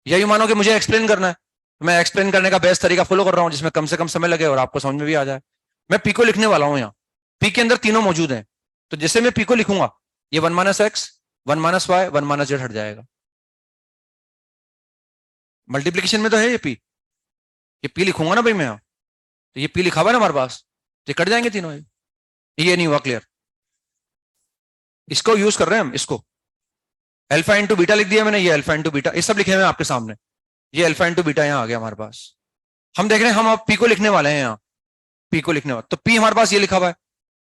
यही मानो कि मुझे एक्सप्लेन करना है, मैं एक्सप्लेन करने का बेस्ट तरीका फॉलो कर रहा हूं, जिसमें कम से कम समय लगे और आपको समझ में भी आ जाए। मैं पी को लिखने वाला हूं, यहाँ पी के अंदर तीनों मौजूद हैं, तो जैसे मैं पी को लिखूंगा, ये 1 minus X, 1 minus Y, 1 minus Z हट जाएगा। मल्टीप्लीकेशन में तो है ये पी लिखूंगा ना भाई मैं यहाँ, तो ये पी लिखा हुआ है ना हमारे पास, तो कट जाएंगे तीनों। ये नहीं हुआ क्लियर, इसको यूज कर रहे हैं हम, इसको अल्फा इंटू बीटा लिख दिया मैंने, ये अल्फा इंटू बीटा, ये सब लिखे हुए हैं आपके सामने, ये अल्फा इंटू बीटा यहाँ आ गया हमारे पास। हम देख रहे हैं, हम अब पी को लिखने वाले हैं, यहाँ पी को लिखने वाले, तो पी हमारे पास ये लिखा हुआ है,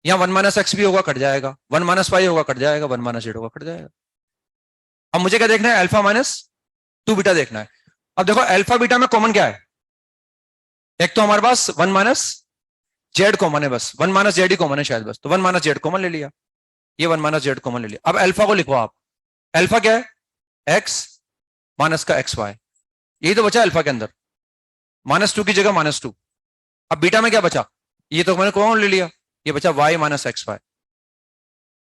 यहाँ 1 माइनस एक्स भी होगा, कट जाएगा, 1 माइनस वाई होगा, कट जाएगा, 1 माइनस जेड होगा, कट जाएगा। अब मुझे क्या देखना है, अल्फा माइनस 2 बीटा देखना है। अब देखो अल्फा बीटा में कॉमन क्या है, एक तो हमारे पास 1 माइनस जेड कॉमन है, बस 1 माइनस जेड ही कॉमन है शायद, बस तो 1 माइनस जेड कॉमन ले लिया, ये 1 माइनस जेड कॉमन ले लिया। अब अल्फा को लिखो आप, अल्फा क्या है, एक्स माइनस का एक्स वाई, यही तो बचा अल्फा के अंदर, -2 की जगह -2। अब बीटा में क्या बचा, ये तो मैंने कॉमन ले लिया, ये बचा y माइनस एक्स वाई,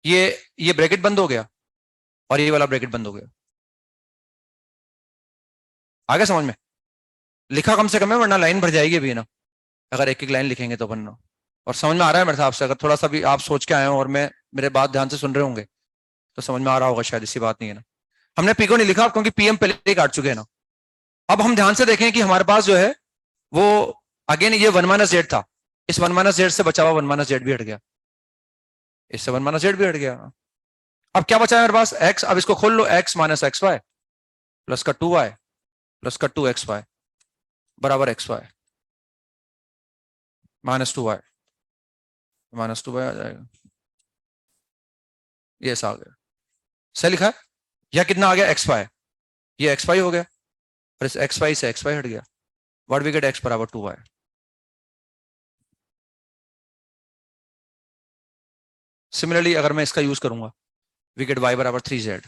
ये ब्रैकेट बंद हो गया और ये वाला ब्रैकेट बंद हो गया। आगे समझ में, लिखा कम से कम है, वरना लाइन भर जाएगी अभी ना, अगर एक एक लाइन लिखेंगे तो बनना। और समझ में आ रहा है मेरे हिसाब से, अगर थोड़ा सा भी आप सोच के आए हो और मैं मेरे बात ध्यान से सुन रहे होंगे तो समझ में आ रहा होगा शायद, इसी बात नहीं है ना। हमने पी को नहीं लिखा क्योंकि पीएम पहले ही काट चुके हैं ना। अब हम ध्यान से देखें कि हमारे पास जो है वो अगेन ये 1 माइनस जेड था, इस 1 माइनस जेड से बचा हुआ 1 माइनस जेड भी हट गया, इससे 1 माइनस जेड भी हट गया। अब क्या बचा है मेरे पास एक्स, अब इसको खोल लो, X minus X Y plus का 2y प्लस का 2xy बराबर xy -2y -2y आ जाएगा, ये ऐसा आ गया, सही लिखा है। या कितना आ गया xy, ये xy हो गया और इस xy से xy हट गया, व्हाट वी गेट x बराबर 2y। सिमिलरली अगर मैं इसका यूज करूंगा, वी गेट y बराबर 3z,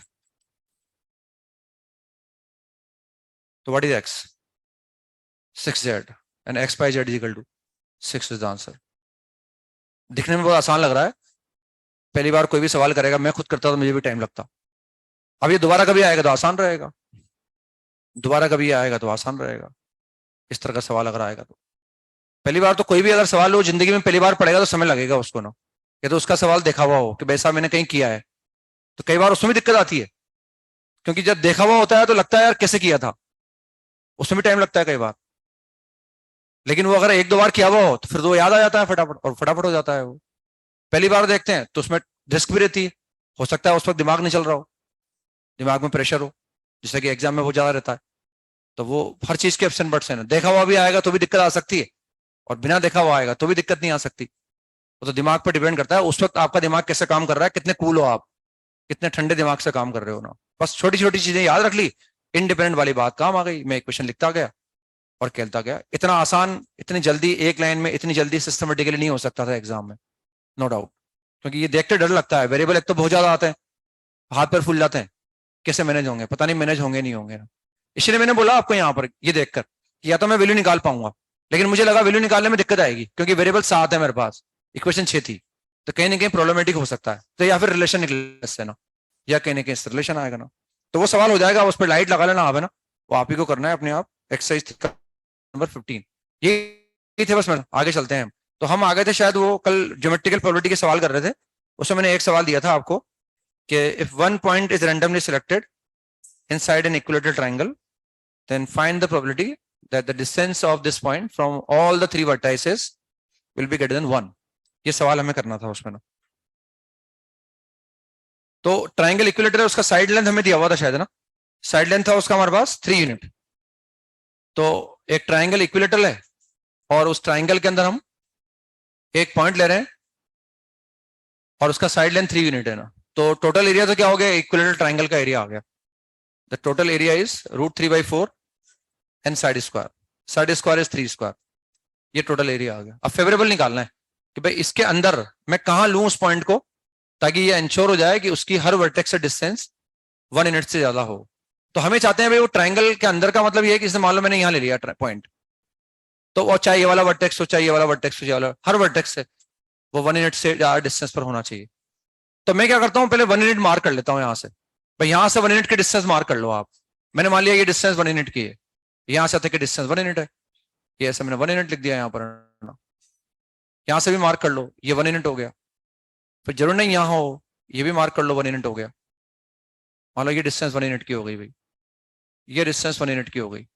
तो what is x 6z and x by z is equal to 6 is the answer. दिखने में बहुत आसान लग रहा है, पहली बार कोई भी सवाल करेगा, मैं खुद करता तो मुझे भी टाइम लगता। अब ये दोबारा कभी आएगा तो आसान रहेगा, दोबारा कभी आएगा तो आसान रहेगा, इस तरह का सवाल अगर आएगा तो। पहली बार तो कोई भी अगर सवाल हो जिंदगी में पहली बार पढ़ेगा तो समय लगेगा उसको ना, या तो उसका सवाल देखा हुआ हो कि वैसा मैंने कहीं किया है, तो कई बार उसमें भी दिक्कत आती है, क्योंकि जब देखा हुआ होता है तो लगता है यार कैसे किया था, उसमें भी टाइम लगता है कई बार। लेकिन वो अगर 1-2 बार किया हुआ हो तो फिर तो याद आ जाता है फटाफट, और फटाफट हो जाता है वो। पहली बार देखते हैं तो उसमें रिस्क भी रहती है, हो सकता है उस वक्त दिमाग नहीं चल रहा हो, दिमाग में प्रेशर हो, जैसे कि एग्जाम में वो ज्यादा रहता है, तो वो हर चीज के एब्सेंट बट्स है ना, देखा हुआ भी आएगा तो भी दिक्कत आ सकती है, और बिना देखा हुआ आएगा तो भी दिक्कत नहीं आ सकती। वो तो दिमाग पर डिपेंड करता है उस वक्त आपका दिमाग कैसे काम कर रहा है, कितने कूल हो आप, कितने ठंडे दिमाग से काम कर रहे हो ना। बस छोटी छोटी चीजें याद रख ली, इंडिपेंडेंट वाली बात काम आ गई, मैं एक क्वेश्चन लिखता गया और खेलता गया। इतना आसान, इतनी जल्दी एक लाइन में इतनी जल्दी सिस्टमेटिकली नहीं हो सकता था एग्जाम में, नो डाउट, क्योंकि ये देखते डर लगता है, वेरिएबल एक तो बहुत ज्यादा आते हैं, हाथ पैर फूल जाते हैं, कैसे मैनेज होंगे, पता नहीं मैनेज होंगे नहीं होंगे ना। इसलिए मैंने बोला आपको यहाँ पर ये देखकर कि या तो मैं वैल्यू निकाल पाऊंगा, लेकिन मुझे लगा वैल्यू निकालने में दिक्कत आएगी क्योंकि वेरिएबल 7 है मेरे पास, इक्वेशन 6 थी, तो कहीं ना कहीं प्रॉब्लमेटिक हो सकता है, तो या फिर रिलेशन निकले इससे ना, या कहीं ना कहीं रिलेशन आएगा ना, तो वो सवाल हो जाएगा, उस पर लाइट लगा लेना आप है ना, वो आप ही को करना है अपने आप। एक्सरसाइज नंबर 15 ये थे, बस मैं आगे चलते हैं। तो हम आ गए थे शायद, वो कल ज्योमेट्रिकल प्रोबेबिलिटी के सवाल कर रहे थे, उसमें मैंने एक सवाल दिया था आपको कि if one point is randomly selected inside an equilateral triangle, then find the probability that the distance of this point from all the 3 vertices will be greater than 1। ये सवाल हमें करना था उसमें ना। तो ट्राइंगल इक्विलेटर है, उसका साइड लेंथ हमें दिया हुआ था शायद ना, साइड लेंथ था उसका हमारे पास 3 यूनिट। तो एक ट्राइंगल इक्विलेटर है और उस ट्राइंगल के अंदर हम एक पॉइंट ले रहे हैं और उसका साइड लेंथ 3 यूनिट है ना, तो टोटल एरिया तो क्या हो गया, इक्विलेटर ट्राइंगल का एरिया आ गया। The total area is √3/4 and side square. Side square is 3 square. ये टोटल एरिया आ गया। अब फेवरेबल निकालना है कि भाई इसके अंदर मैं कहां लूं उस पॉइंट को, ताकि ये इंश्योर हो जाए कि उसकी हर वर्टेक्स से डिस्टेंस 1 यूनिट से ज्यादा हो। तो हमें चाहते हैं भाई वो ट्राइंगल के अंदर का मतलब ये है कि इससे मान लो मैंने यहां ले लिया पॉइंट, तो वो चाहे ये वाला वर्टेक्स हो, चाहे ये वाला वर्टेक्स हो, वाला हर वर्टेक्स से वो 1 यूनिट से ज्यादा डिस्टेंस पर होना चाहिए। तो मैं क्या करता हूं, पहले 1 यूनिट मार्क कर लेता हूं यहां से, भाई यहां से 1 यूनिट की डिस्टेंस मार्क कर लो आप। मैंने मान लिया ये डिस्टेंस 1 यूनिट की है, यहां से तक की डिस्टेंस 1 यूनिट है, ये ऐसे मैंने 1 यूनिट लिख दिया यहाँ पर, यहां से भी मार्क कर लो, ये 1 यूनिट हो गया। फिर जरूर नहीं यहां हो, ये भी मार्क कर लो, 1 यूनिट हो गया। मान लो ये डिस्टेंस 1 यूनिट की हो गई भाई, ये डिस्टेंस 1 यूनिट की हो गई,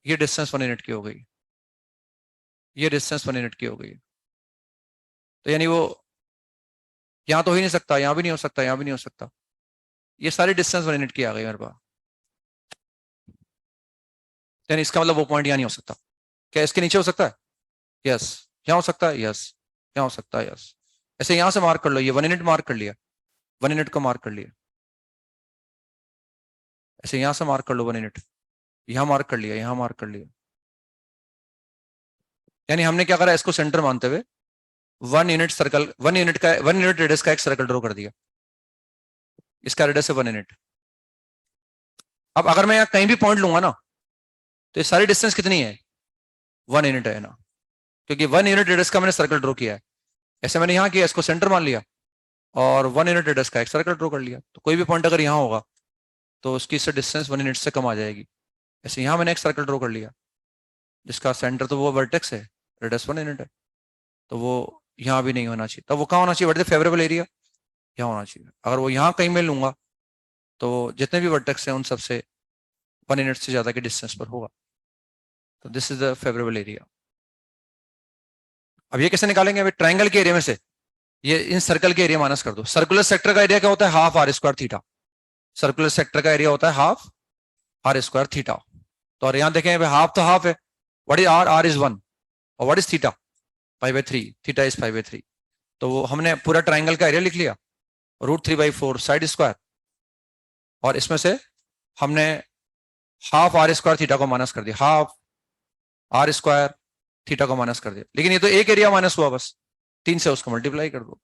ये डिस्टेंस 1 यूनिट की हो गई, ये डिस्टेंस 1 यूनिट की हो गई। तो यानी वो यहां तो हो ही नहीं सकता, यहां भी नहीं हो सकता, यहां भी नहीं हो सकता, ये सारी डिस्टेंस 1 यूनिट की आ गई मेरे पास। यानी इसका मतलब वो पॉइंट यहां नहीं हो सकता। क्या इसके नीचे हो सकता है? यस। यहां हो सकता है? यस। यहां हो सकता है? यस। ऐसे यहां से मार्क कर लो, ये 1 यूनिट मार्क कर लिया, 1 यूनिट को मार्क कर लिया, ऐसे यहां से मार्क कर लो 1 यूनिट, यहां मार्क कर लिया, यहां मार्क कर लिया। यानी हमने क्या करा, इसको सेंटर मानते हुए 1 यूनिट सर्कल, 1 यूनिट का, 1 यूनिट रेडियस का एक सर्कल ड्रॉ कर दिया, इसका रेडियस है 1 यूनिट। अब अगर मैं यहां कहीं भी पॉइंट लूंगा ना, तो ये सारी डिस्टेंस कितनी है, 1 यूनिट है ना, क्योंकि 1 यूनिट रेडियस का मैंने सर्कल ड्रॉ किया है। ऐसे मैंने यहां किया, इसको सेंटर मान लिया और 1 यूनिट रेडियस का एक सर्कल ड्रॉ कर लिया। तो कोई भी पॉइंट अगर यहाँ होगा तो उसकी इससे डिस्टेंस 1 यूनिट से कम आ जाएगी। ऐसे यहां मैंने एक सर्कल ड्रॉ कर लिया जिसका सेंटर तो वो वर्टेक्स है, रेडियस 1 यूनिट है, तो वो यहाँ भी नहीं होना चाहिए। तो वो कहाँ होना चाहिए, what is the favourable area, यहाँ होना चाहिए। अगर वो यहाँ कहीं मैं लूंगा तो जितने भी वर्टेक्स हैं उन सबसे 1 यूनिट से ज्यादा के डिस्टेंस पर होगा। तो this is the favourable area. अब ये कैसे निकालेंगे? अभी ट्राइंगल के एरिया में से ये इन सर्कल के एरिया माइनस कर दो। सर्कुलर सेक्टर का एरिया क्या होता है? Half R square theta. Circular sector का एरिया होता है हाफ आर स्क्वायर थीटा। तो और यहाँ देखें हाफ तो हाफ है, what is R? R is 1 और what is theta? π/3, theta is π/3। तो वो हमने पूरा ट्राइंगल का एरिया लिख लिया, √3/4 साइड स्क्वायर, और इसमें से हमने हाफ आर स्क्वायर थीटा को माइनस कर दिया, हाफ आर स्क्वायर थीटा को माइनस कर दिया। लेकिन ये तो एक एरिया माइनस हुआ, बस 3 से उसको मल्टीप्लाई कर दो,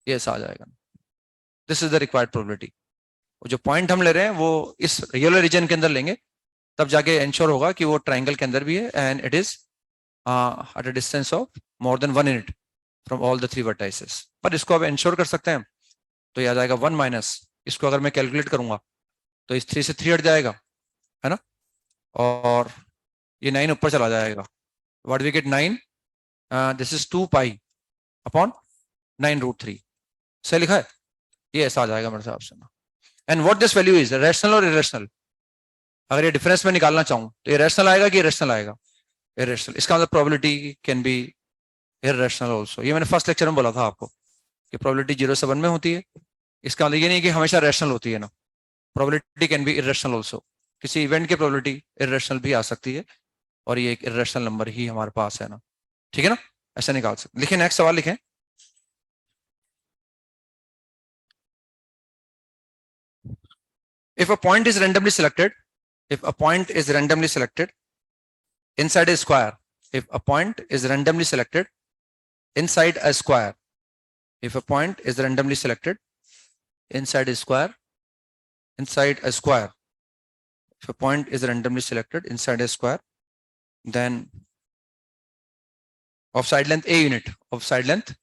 ये ऐसा आ जाएगा। This is the required probability. जो पॉइंट हम ले रहे हैं वो इस येलो रीजन के अंदर लेंगे, तब जाके इंश्योर होगा कि वो ट्राइंगल के अंदर भी है and it is at a distance of more than 1 unit from all the 3 vertices. पर इसको अब इंश्योर कर सकते हैं, तो ये आ जाएगा 1 माइनस, इसको अगर मैं कैलकुलेट करूंगा तो इस 3 से 3 हट जाएगा, है ना, और ये 9 ऊपर चला जाएगा। What we get 9, this is 2 pi upon 9√3। सही लिखा है? ये ऐसा आ जाएगा मेरे हिसाब से ना। And what this value is, rational और इरेशनल? अगर ये डिफरेंस में निकालना चाहूं तो ये रैशनल आएगा कि इरेशनल आएगा? इरेशनल। इसका मतलब probability can be irrational also. ये मैंने फर्स्ट लेक्चर में बोला था आपको कि प्रोबेबिलिटी 0 से 1 में होती है। इसका मतलब ये नहीं कि हमेशा रैशनल होती है ना, probability can be irrational also. किसी इवेंट की प्रोबेबिलिटी इरेशनल भी आ सकती है, और ये एक इरेशनल नंबर ही हमारे पास है ना, ठीक है ना, ऐसे निकाल सकते। लिखें, नेक्स्ट सवाल लिखें। If a point is randomly selected, if a point is randomly selected inside a square, if a point is randomly selected inside a square, if a point is randomly selected inside a square, inside a square, if a point is randomly selected inside a square, then of side length a unit, of side length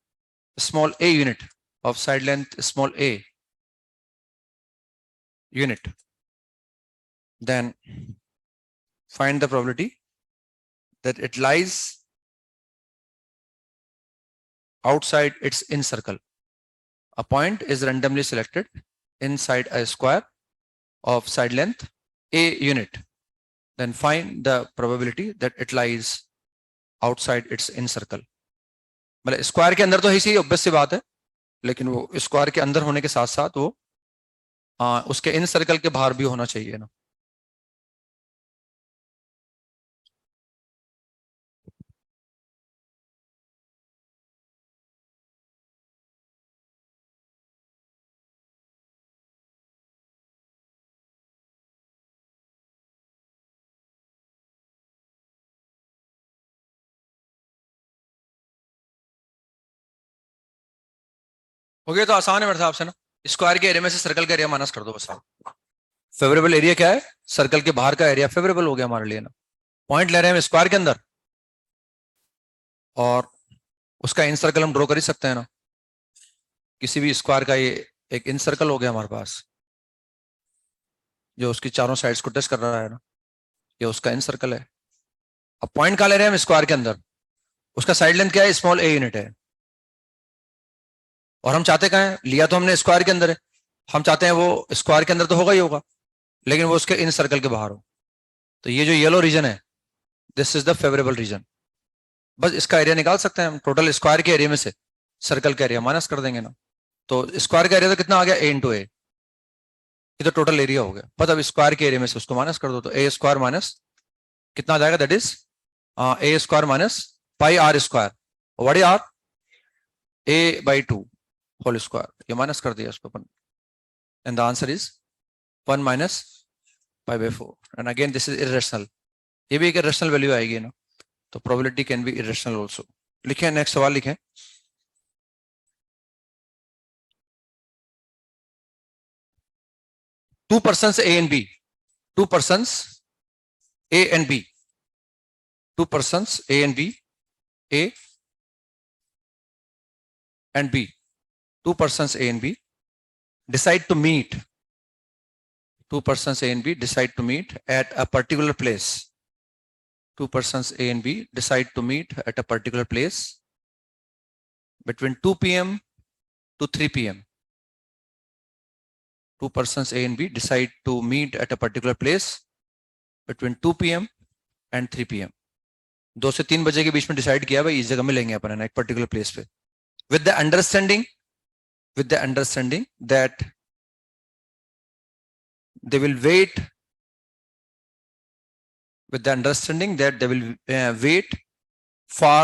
small a unit, of side length small a unit, then find the probability that it lies outside its in circle. A point is randomly selected inside a square of side length a unit, then find the probability that it lies outside its in circle. मतलब square के अंदर तो है, इसी obvious सी बात है, लेकिन वो स्क्वायर के अंदर होने के साथ साथ वो उसके इन सर्कल के बाहर भी होना चाहिए ना। हो गया तो आसान है मेरे हिसाब से ना। स्क्वायर के एरिया में से सर्कल का एरिया माइनस कर दो बस। फेवरेबल एरिया क्या है? सर्कल के बाहर का एरिया फेवरेबल हो गया हमारे लिए ना। पॉइंट ले रहे हैं हम स्क्वायर के अंदर, और उसका इन सर्कल हम ड्रॉ कर ही सकते हैं ना। किसी भी स्क्वायर का ये एक इन सर्कल हो गया हमारे पास, जो उसकी चारों साइड्स को टच कर रहा है ना, ये उसका इन सर्कल है। अब पॉइंट कहाँ ले रहे हैं हम? स्क्वायर के अंदर। उसका साइड लेंथ क्या है? स्मॉल ए यूनिट है। और हम चाहते कहाँ है? लिया तो हमने स्क्वायर के अंदर है, हम चाहते हैं वो स्क्वायर के अंदर तो होगा ही होगा, लेकिन वो उसके इन सर्कल के बाहर हो। तो ये जो येलो रीजन है, this is the favourable region. बस इसका एरिया निकाल सकते हैं हम। टोटल स्क्वायर के एरिया में से सर्कल का एरिया माइनस कर देंगे ना। तो स्क्वायर का एरिया तो कितना आ गया? a × a। ये तो टोटल एरिया हो गया। बस अब स्क्वायर के एरिया में से उसको माइनस कर दो, तो a स्क्वायर माइनस कितना आ जाएगा? That is a square minus pi R square. What is R? a/2 whole square. ये माइनस कर दिया उसको अपन, and the answer is 1 minus π/4। And again this is irrational. ये भी एक इरेशनल वैल्यू आएगी ना, तो probability can be irrational also. लिखें, नेक्स्ट सवाल लिखें। Two persons A and B, two persons A and B, two persons A and B, A and B, two persons A and B decide to meet, two persons A and B decide to meet at a particular place, two persons A and B decide to meet at a particular place between 2 p.m. to 3 p.m. two persons A and B decide to meet at a particular place between 2 p.m. and 3 p.m. 2 से 3 बजे के बीच में decide किया भाई इस जगह मिलेंगे अपन एक पर्टिकुलर प्लेस पे, with the understanding that they will wait, wait for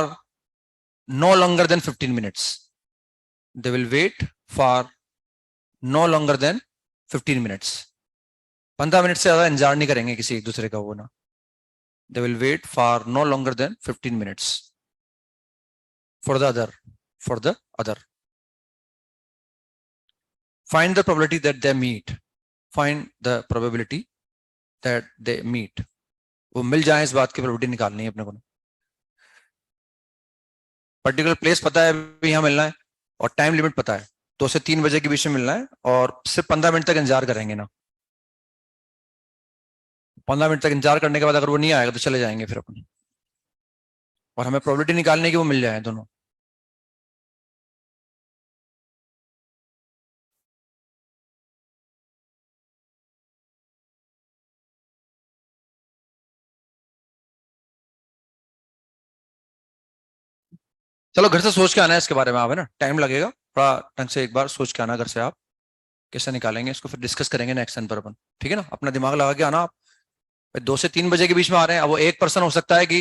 no longer than 15 minutes. They will wait for no longer than 15 minutes. 15 minute से ज्यादा इंतजार नहीं करेंगे किसी एक दूसरे का वो ना. They will wait for no longer than 15 minutes for the other. Find the probability that they meet. Find the probability that they meet. वो मिल जाए इस बात की प्रोबेबिलिटी निकालनी है अपने को. पर्टिकुलर प्लेस पता है भी यहाँ मिलना है और टाइम लिमिट पता है 2 से 3 बजे के बीच में मिलना है और सिर्फ 15 मिनट तक इंतजार करेंगे ना. 15 मिनट तक इंतजार करने के बाद अगर वो नहीं आएगा तो चले जाएंगे फिर अपन, और हमें प्रोबेबिलिटी निकालने की वो मिल जाए दोनों. चलो घर से सोच के आना है इसके बारे में आप, है ना, टाइम लगेगा थोड़ा, ढंग से एक बार सोच के आना घर से आप कैसे निकालेंगे इसको, फिर डिस्कस करेंगे नेक्स्ट टाइम पर अपन. ठीक है ना, अपना दिमाग लगा के आना आप. 2 से 3 बजे के बीच में आ रहे हैं, अब वो एक पर्सन हो सकता है कि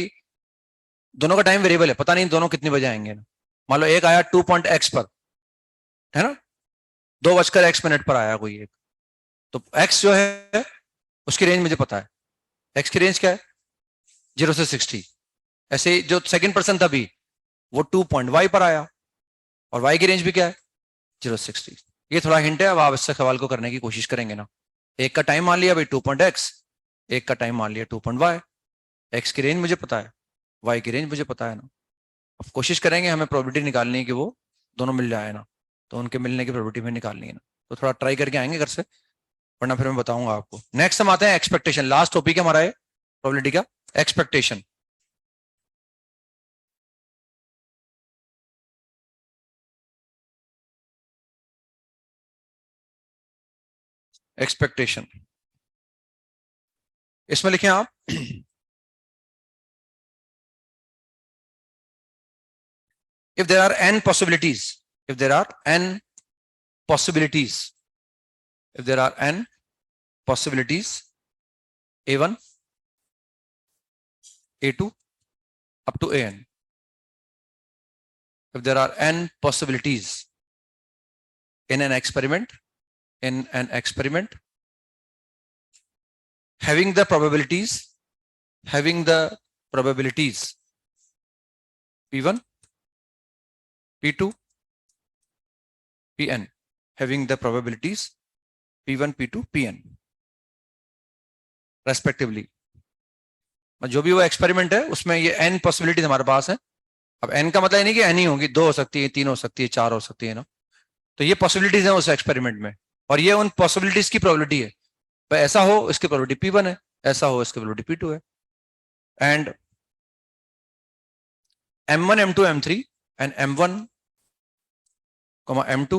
दोनों का टाइम वेरिएबल है, पता नहीं दोनों कितने बजे आएंगे ना. मान लो एक आया 2.x पर, है ना, 2:x पर आया कोई एक, तो x जो है उसकी रेंज मुझे पता है. x की रेंज क्या है 0 से 60. ऐसे जो सेकंड पर्सन था भी वो 2.y पर आया और y की रेंज भी क्या है 0 से 60. ये थोड़ा हिंट है, अब आप इससे सवाल को करने की कोशिश करेंगे ना. एक का टाइम मान लिया भाई 2.x, एक का टाइम मान लिया 2.y. x की रेंज मुझे पता है, y की रेंज मुझे पता है ना. अब कोशिश करेंगे हमें प्रोबेबिलिटी निकालनी है कि वो दोनों मिल जाए ना, तो उनके मिलने की प्रोबेबिलिटी में निकालनी है ना. तो थोड़ा ट्राई करके आएंगे घर से, वरना फिर मैं बताऊंगा आपको. नेक्स्ट हम आते हैं एक्सपेक्टेशन. लास्ट टॉपिक है हमारा ये प्रोबेबिलिटी का, एक्सपेक्टेशन. एक्सपेक्टेशन इसमें लिखें आप if there are n possibilities, if there are n possibilities, a1, a2 up to an, if there are n possibilities in an experiment, having the probabilities p1, p2, pn, having the probabilities p1, p2, pn respectively. जो भी वो experiment है उसमें ये n possibilities हमारे पास है. अब n का मतलब नहीं कि n ही होगी, 2 हो सकती है, 3 हो सकती है, 4 हो सकती है ना. तो ये पॉसिबिलिटीज है उस एक्सपेरिमेंट में, और ये उन पॉसिबिलिटीज की प्रोबेबिलिटी है. तो ऐसा हो इसकी प्रोबेबिलिटी p1 है, ऐसा हो इसकी प्रोबेबिलिटी p2 है. And m1, m2, m3 and m1, m2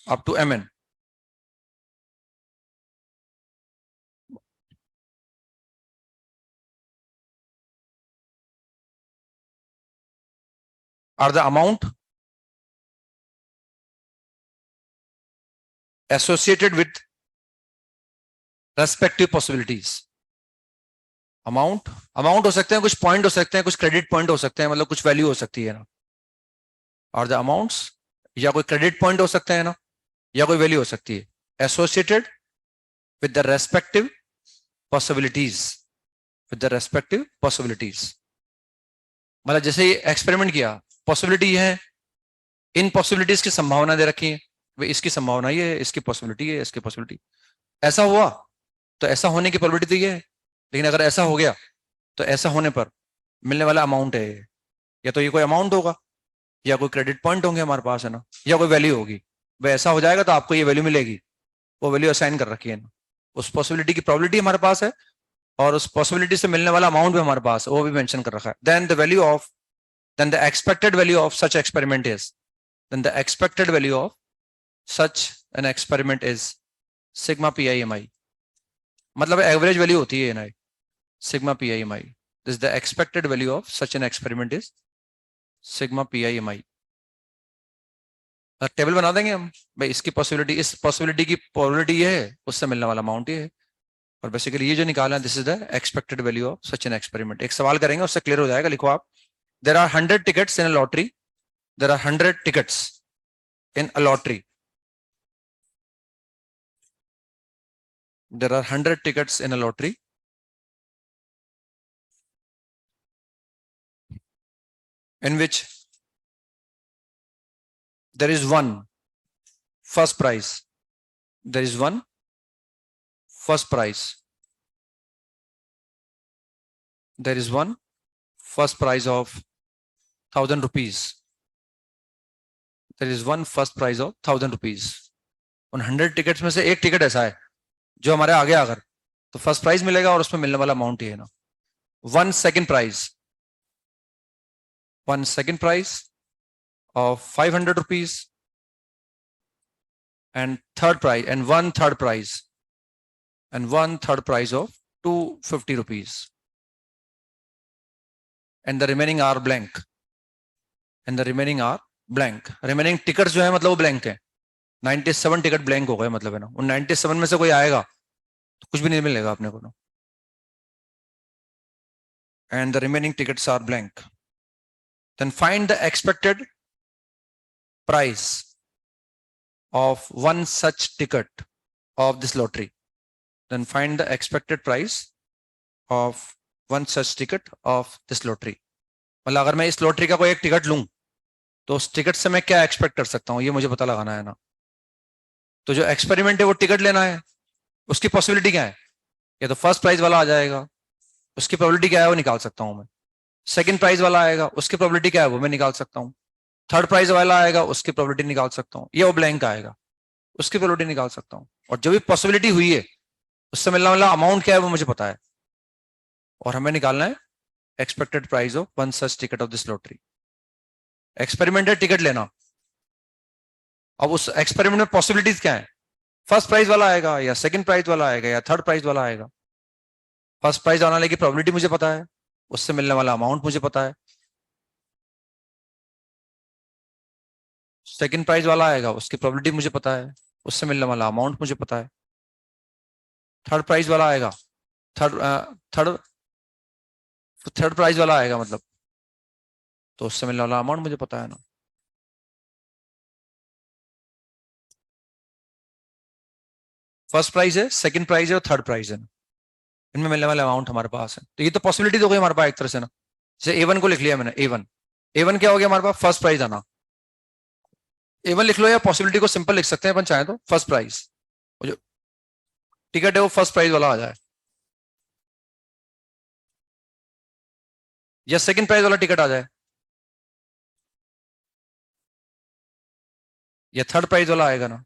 up to mn are the amount associated with respective possibilities. Amount हो सकते हैं, कुछ पॉइंट हो सकते हैं, कुछ क्रेडिट पॉइंट हो सकते हैं, मतलब कुछ वैल्यू हो सकती है ना. और द अमाउंट्स, या कोई क्रेडिट पॉइंट हो सकते हैं ना, या कोई वैल्यू हो सकती है associated with the respective possibilities. मतलब जैसे एक्सपेरिमेंट किया, पॉसिबिलिटी है, इन पॉसिबिलिटीज की संभावना दे रखी है, भाई इसकी संभावना ये है, इसकी पॉसिबिलिटी है, इसकी पॉसिबिलिटी. ऐसा हुआ तो ऐसा होने की प्रोबेबिलिटी तो ये है, लेकिन अगर ऐसा हो गया तो ऐसा होने पर मिलने वाला अमाउंट है, या तो ये कोई अमाउंट होगा, या कोई क्रेडिट पॉइंट होंगे हमारे पास, है ना, या कोई वैल्यू होगी. भाई ऐसा हो जाएगा तो आपको ये वैल्यू मिलेगी, वो वैल्यू असाइन कर रखी है ना. उस पॉसिबिलिटी की प्रोबेबिलिटी हमारे पास है और उस पॉसिबिलिटी से मिलने वाला अमाउंट भी हमारे पास है, वो भी मेंशन कर रखा है. Then the expected value of such experiment is sigma P I M I, मतलब एवरेज वैल्यू होती है NI, sigma P I M I, this the expected value of such an experiment is sigma P I M I. Table बना देंगे हम भाई, इसकी possibility, इस possibility की प्रोबेबिलिटी ये है, उससे मिलने वाला अमाउंट ये है, और बेसिकली ये जो निकाला, this is the expected value of such an experiment. एक सवाल करेंगे, उससे क्लियर हो जाएगा। लिखो आप, there are 100 tickets in a lottery, there are 100 tickets in a lottery, there are 100 tickets in a lottery in which there is one first prize, there is one first prize, there is one first prize of 1000 rupees, there is one first prize of 1000 rupees। उन 100 tickets में से एक ticket ऐसा है जो हमारे आगे अगर तो फर्स्ट प्राइज मिलेगा, और उसमें मिलने वाला अमाउंट ये है ना, one second prize of 500 rupees and third prize and one third prize of 250 rupees, and the remaining are blank, remaining ticket जो है मतलब वो ब्लैंक है। 97 टिकट ब्लैंक हो गए, मतलब है ना, उन 97 में से कोई आएगा तो कुछ भी नहीं मिलेगा अपने को ना, and the remaining tickets are blank, then find the expected price of one such ticket of this lottery, then find the expected price of one such ticket of this lottery। मतलब अगर मैं इस लॉटरी का कोई एक ticket लूं तो उस टिकट से मैं क्या एक्सपेक्ट कर सकता हूं, ये मुझे पता लगाना है ना। तो जो एक्सपेरिमेंट है वो टिकट लेना है, उसकी पॉसिबिलिटी क्या है, या तो फर्स्ट प्राइज वाला आ जाएगा, उसकी प्रोबेबिलिटी क्या है वो निकाल सकता हूं मैं, सेकंड प्राइज वाला आएगा, उसकी प्रोबेबिलिटी क्या है वो मैं निकाल सकता हूं, थर्ड प्राइज वाला आएगा, उसकी प्रोबेबिलिटी निकाल सकता हूं, या वो ब्लैंक आएगा, उसकी प्रोबेबिलिटी निकाल सकता हूं, और जो भी पॉसिबिलिटी हुई है उससे मिलने वाला अमाउंट क्या है वो मुझे पता है, और हमें निकालना है expected price of one such ticket of this lottery. Experiment है टिकट लेना, अब उस एक्सपेरिमेंट में पॉसिबिलिटीज क्या है, फर्स्ट प्राइज वाला आएगा या सेकंड प्राइज वाला आएगा या थर्ड प्राइज वाला आएगा। फर्स्ट प्राइज आने वाले की प्रोबेबिलिटी मुझे पता है, उससे मिलने वाला अमाउंट मुझे पता है, सेकंड प्राइज वाला आएगा उसकी प्रोबेबिलिटी मुझे पता है, उससे मिलने वाला अमाउंट मुझे पता है, थर्ड प्राइज वाला आएगा, थर्ड प्राइज वाला आएगा मतलब, तो उससे मिलने वाला अमाउंट मुझे पता है ना। फर्स्ट प्राइज है, सेकंड प्राइज है और थर्ड प्राइज है ना, इनमें मिलने वाला अमाउंट हमारे पास है, तो ये तो पॉसिबिलिटी हो गई हमारे पास एक तरह से ना। जैसे A1 को लिख लिया मैंने, A1 क्या हो गया हमारे पास, फर्स्ट प्राइज आना, A1 लिख लो, या पॉसिबिलिटी को सिंपल लिख सकते हैं अपन चाहे तो, फर्स्ट प्राइज, जो टिकट है वो फर्स्ट प्राइज वाला आ जाए, या सेकंड प्राइज वाला टिकट आ जाए, या थर्ड प्राइज वाला आएगा ना,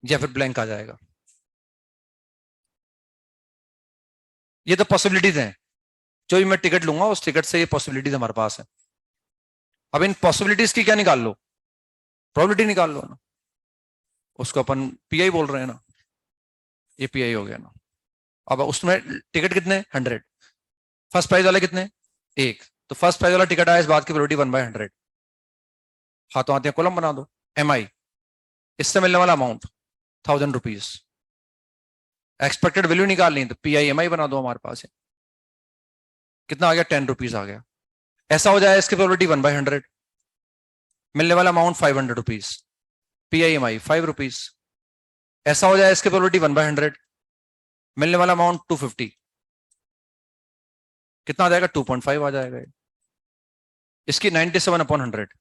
या फिर ब्लैंक आ जाएगा। ये तो पॉसिबिलिटीज हैं, जो भी मैं टिकट लूंगा उस टिकट से ये पॉसिबिलिटीज हमारे पास है। अब इन पॉसिबिलिटीज की क्या निकाल लो, प्रोबेबिलिटी निकाल लो ना, उसको अपन पीआई बोल रहे हैं ना, ये पीआई हो गया ना। अब उसमें टिकट कितने, 100, फर्स्ट प्राइज वाले कितने, एक, तो फर्स्ट प्राइज वाला टिकट आया, इस बात की प्रोबेबिलिटी 1/100, हाथों हाथ कॉलम बना दो, MI, इससे मिलने वाला अमाउंट 1000 रुपीज, एक्सपेक्टेड वैल्यू निकालनी तो PIMI बना दो, हमारे पास है कितना आ गया, 10 रुपीज आ गया। ऐसा हो जाए इसकी प्रोबेबिलिटी 1/100, मिलने वाला अमाउंट 500 रुपीज, PIMI 5 रुपीज। ऐसा हो जाए इसकी प्रोबेबिलिटी 1/100, मिलने वाला अमाउंट 250, कितना आ जाएगा, 2.5 आ जाएगा। इसकी 97/100,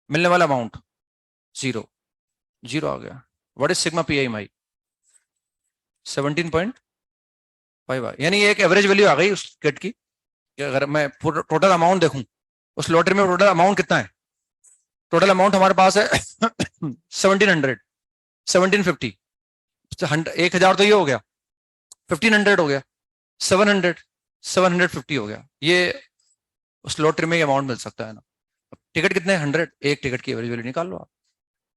मिलने वाला अमाउंट 0 आ गया। व्हाट इज सिग्मा PIMI, 17.5, यानी एक एवरेज वैल्यू आ गई उस टिकट की। अगर मैं टोटल अमाउंट देखूं, उस लॉटरी में टोटल अमाउंट कितना है, टोटल अमाउंट हमारे पास है 1700, 1750, 1000 तो ये हो गया, 1500 हो गया, 750 हो गया, ये उस लॉटरी में ये अमाउंट मिल सकता है ना। टिकट कितने, 100, एक टिकट की एवरेज वैल्यू निकाल लो आप।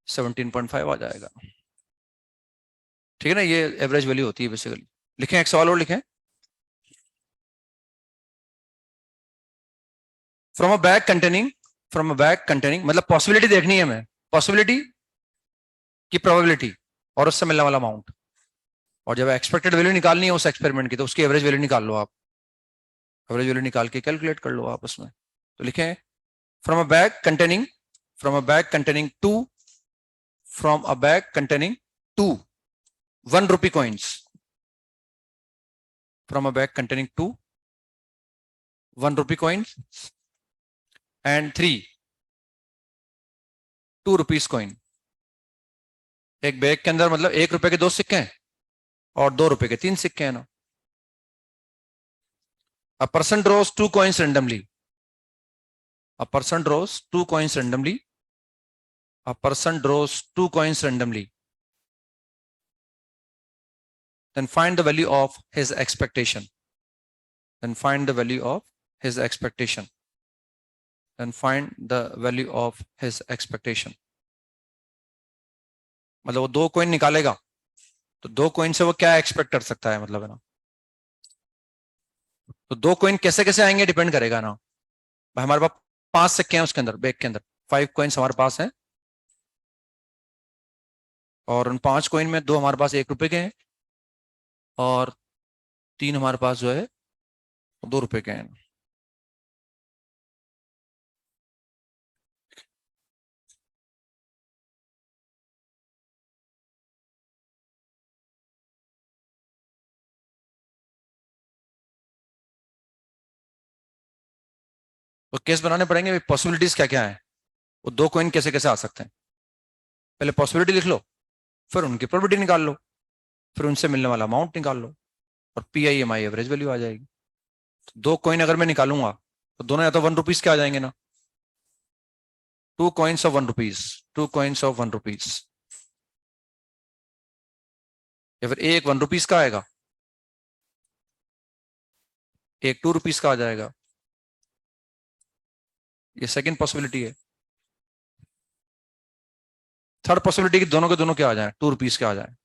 17.5 आ जाएगा। ठीक है ना, ये एवरेज वैल्यू होती है बेसिकली। लिखें, एक सवाल और लिखें। फ्रॉम अ बैग कंटेनिंग मतलब पॉसिबिलिटी देखनी है हमें, पॉसिबिलिटी की प्रोबेबिलिटी और उससे मिलने वाला अमाउंट। और जब एक्सपेक्टेड वैल्यू निकालनी है उस एक्सपेरिमेंट की तो उसकी एवरेज वैल्यू निकाल लो आप, एवरेज वैल्यू निकाल के कैलकुलेट कर लो आप उसमें। तो लिखें from a bag containing, from a bag containing two, from a bag containing two 1 rupee coins, from a bag containing 1 rupee coins and 2 rupees coin। एक बैग के अंदर मतलब 1 रुपए के 2 सिक्के हैं और 2 रुपए के 3 सिक्के हैं ना। A person draws 2 coins randomly, a person draws 2 coins randomly, a person draws 2 coins randomly, then find the value of his expectation, then find the value of his expectation, then find the value of his expectation। मतलब वो 2 coin निकालेगा तो 2 coin से वो क्या expect कर सकता है, मतलब है ना। तो 2 कॉइन कैसे कैसे आएंगे डिपेंड करेगा ना। हमारे पास 5 सिक्के हैं उसके अंदर, बैग के अंदर 5 कॉइन्स हमारे पास हैं और उन 5 कॉइन में 2 हमारे पास 1 रुपए के हैं और 3 हमारे पास जो है 2 रुपए के हैं। तो केस बनाने पड़ेंगे, पॉसिबिलिटीज क्या क्या है, वो 2 कॉइन कैसे कैसे आ सकते हैं। पहले पॉसिबिलिटी लिख लो, फिर उनकी प्रोबेबिलिटी निकाल लो, फिर उनसे मिलने वाला अमाउंट निकाल लो और PIMI एवरेज वैल्यू आ जाएगी। तो 2 कॉइन अगर मैं निकालूंगा तो दोनों या तो 1 रुपीज के आ जाएंगे ना, 2 coins of 1 rupees, 2 coins of 1 rupees, या फिर एक 1 रुपीज का आएगा, एक 2 रुपीज का आ जाएगा। ये सेकंड पॉसिबिलिटी है। थर्ड पॉसिबिलिटी की दोनों के दोनों क्या आ जाए, 2 रुपीज के आ जाए,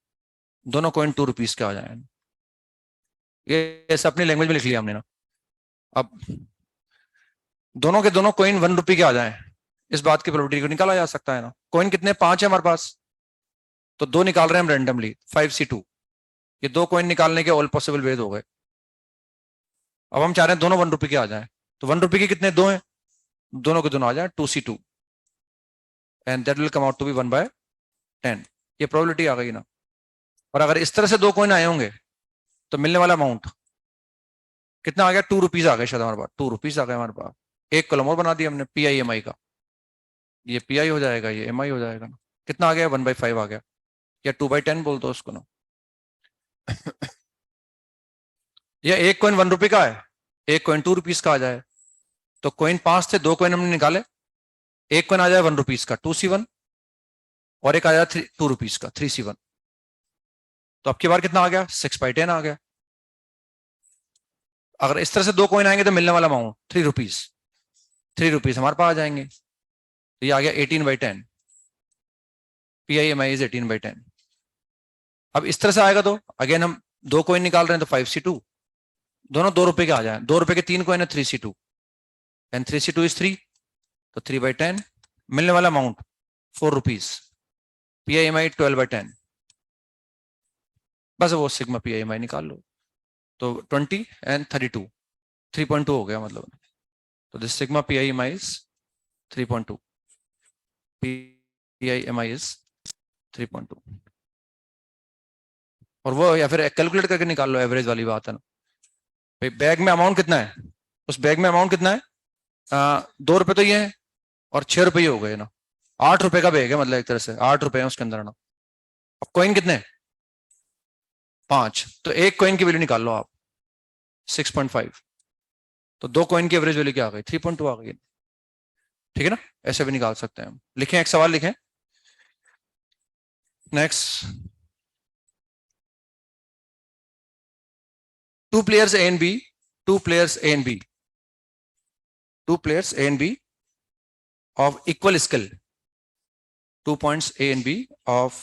दोनों कॉइन 2 रुपीज के आ जाए। ये ऐसे अपनी लैंग्वेज में लिख लिया हमने ना। अब दोनों के दोनों कॉइन 1 रुपए के आ जाए, इस बात की प्रोबेबिलिटी को निकाला जा सकता है ना। कॉइन कितने, 5 है हमारे पास, तो 2 निकाल रहे हैं हम रेंडमली, 5C2। ये 2 कॉइन निकालने के ऑल पॉसिबल वेज हो गए। अब हम चाह रहे हैं दोनों 1 रुपए के आ जाए, तो 1 रुपए के कितने, 2 हैं, दोनों के दोनों आ जाए 2C2 and that will come out to be 1/10। ये प्रोबेबिलिटी आ गई ना। और अगर इस तरह से 2 कॉइन आए होंगे तो मिलने वाला अमाउंट कितना आ गया, 2 रुपीज आ गए शायद हमारे पास, 2 रुपीज आ गए हमारे पास। एक कॉलम और बना दिया हमने PIMI का, ये PI हो जाएगा, ये MI हो जाएगा ना। कितना आ गया, 1/5 आ गया, या 2/10 बोल दो उसको ना। या एक कॉइन 1 रुपए का है, एक कॉइन 2 रुपीज का आ जाए, तो कॉइन 5 थे, 2 कॉइन हमने निकाले, एक कॉइन आ जाए 1 रुपीज का 2C1 और एक आ जाए 2 रुपीज का 3C1। तो अब की बार कितना आ गया, 6/10 आ गया। अगर इस तरह से 2 कॉइन आएंगे तो मिलने वाला अमाउंट 3 रुपीज, 3 रुपीज हमारे पास आ जाएंगे। तो ये आ गया 18/10, PIMI इज 18/10। अब इस तरह से आएगा तो अगेन हम 2 कॉइन निकाल रहे हैं, तो 5C2, दोनों 2 रुपए के आ जाए, 2 रुपए के 3 कॉइन है 3C2 एंड 3C2 इज 3, तो 3/10। मिलने वाला अमाउंट 4 रुपीज, PIMI 12/10। बस वो सिग्मा PIMI निकाल लो, तो 20 एंड 32, 3.2 हो गया मतलब। तो this sigma PIMI is 3.2, PIMI is 3.2। और वो या फिर कैलकुलेट करके निकाल लो, एवरेज वाली बात है ना। बैग में अमाउंट कितना है, उस बैग में अमाउंट कितना है, 2 रुपए तो ये है और 6 रुपए हो गए ना, 8 रुपए का बैग है, मतलब एक तरह से 8 रुपए है उसके अंदर ना। अब कॉइन कितने, 5, तो एक कॉइन की वैल्यू निकाल लो आप 6.5, तो 2 कॉइन की एवरेज वैल्यू क्या आ गई, 3.2 आ गई। ठीक है ना, ऐसे भी निकाल सकते हैं हम। लिखें, एक सवाल लिखें next. 2 players A and B, 2 players A and B, 2 players A and B of equal skill 2 points A and B of